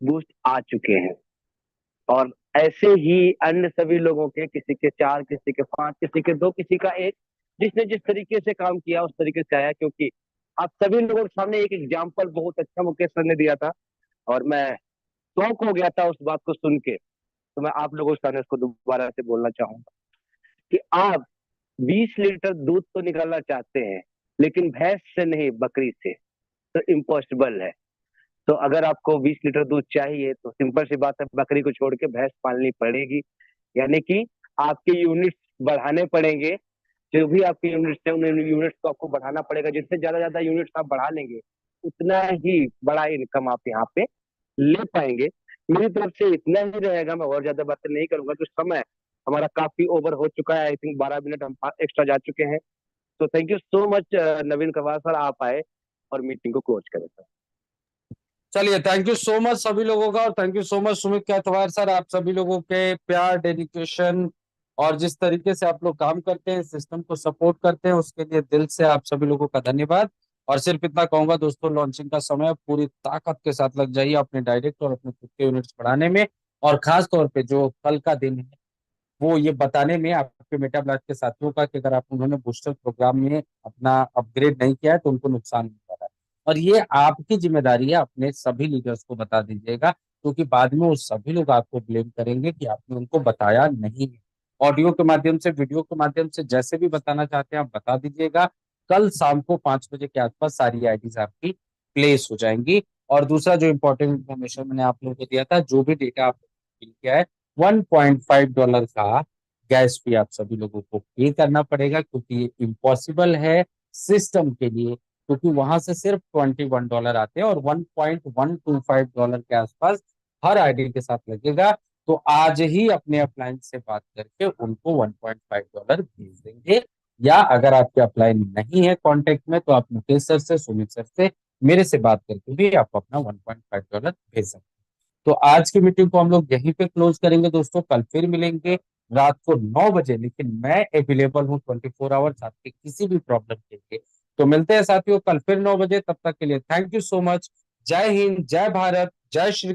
बूस्ट आ चुके हैं। और ऐसे ही अन्य सभी लोगों के, किसी के 4, किसी के 5, किसी के 2, किसी का 1, जिसने जिस तरीके से काम किया उस तरीके से आया। क्योंकि आप सभी लोगों के सामने एक एग्जाम्पल बहुत अच्छा मुकेश सर ने दिया था, और मैं शौक हो गया था उस बात को सुन के। तो मैं आप लोगों के सामने उसको दोबारा से बोलना चाहूंगा कि आप 20 लीटर दूध तो निकालना चाहते हैं, लेकिन भैंस से नहीं, बकरी से, तो इम्पॉसिबल है। तो अगर आपको 20 लीटर दूध चाहिए तो सिंपल सी बात है, बकरी को छोड़ के भैंस पालनी पड़ेगी। यानी कि आपके यूनिट्स बढ़ाने पड़ेंगे। जो भी आपके यूनिट्स है उन यूनिट्स को आपको बढ़ाना पड़ेगा। जितने ज्यादा यूनिट्स आप बढ़ा लेंगे उतना ही बड़ा इनकम आप यहाँ पे ले पाएंगे। मेरी तरफ से इतना ही रहेगा, मैं और ज्यादा बातें नहीं करूंगा, तो समय हमारा काफी ओवर हो चुका है। आई थिंक 12 मिनट हम एक्स्ट्रा जा चुके हैं। तो थैंक यू सो मच नवीन कवार सर, आप आए और मीटिंग को क्लोज करें सर। चलिए, थैंक यू सो मच सभी लोगों का, और thank you so much Sumit Kaithwar sir, आप सभी लोगों के प्यार, डेडिकेशन और जिस तरीके से आप लोग काम करते हैं, सिस्टम को सपोर्ट करते हैं, उसके लिए दिल से आप सभी लोगों का धन्यवाद। और सिर्फ इतना कहूंगा दोस्तों, लॉन्चिंग का समय है, पूरी ताकत के साथ लग जाइए अपने डायरेक्ट और अपने खुद के यूनिट्स बढ़ाने में। और खास तौर पे जो कल का दिन है वो ये बताने में आपके मेटा ब्लास्ट के साथियों का कि अगर आप उन्होंने बूस्टर प्रोग्राम में अपना अपग्रेड नहीं किया है तो उनको नुकसान नहीं हो रहा है। और ये आपकी जिम्मेदारी है, अपने सभी लीडर्स को बता दीजिएगा, क्योंकि बाद में वो सभी लोग आपको ब्लेम करेंगे कि आपने उनको बताया नहीं है। ऑडियो के माध्यम से, वीडियो के माध्यम से, जैसे भी बताना चाहते हैं आप बता दीजिएगा। कल शाम को 5 बजे के आसपास सारी आईडीज आपकी प्लेस हो जाएंगी। और दूसरा जो इम्पोर्टेंट इन्फॉर्मेशन मैंने आप लोगों को दिया था, जो भी डेटा आपने fill किया है, $1.5 का गैस फी आप सभी लोगों को पे करना पड़ेगा, क्योंकि ये इम्पॉसिबल है सिस्टम के लिए, क्योंकि वहां से सिर्फ $21 आते हैं और $1.125 के आसपास हर आईडी के साथ लगेगा। तो आज ही अपने अप्लायंस से बात करके उनको $1.5 भेज देंगे, या अगर आपके अप्लायंस नहीं है कांटेक्ट में तो आप मुकेश सर से, सुमित सर से, मेरे से बात करके भी आप अपना $1.5 भेज सकते हैं। तो आज की मीटिंग को हम लोग यहीं पे क्लोज करेंगे दोस्तों। कल फिर मिलेंगे रात को 9 बजे, लेकिन मैं अवेलेबल हूँ 24 आवर्स आपके किसी भी प्रॉब्लम के लिए। तो मिलते हैं साथियों कल फिर 9 बजे, तब तक के लिए थैंक यू सो मच। जय हिंद, जय भारत, जय श्री कृष्ण।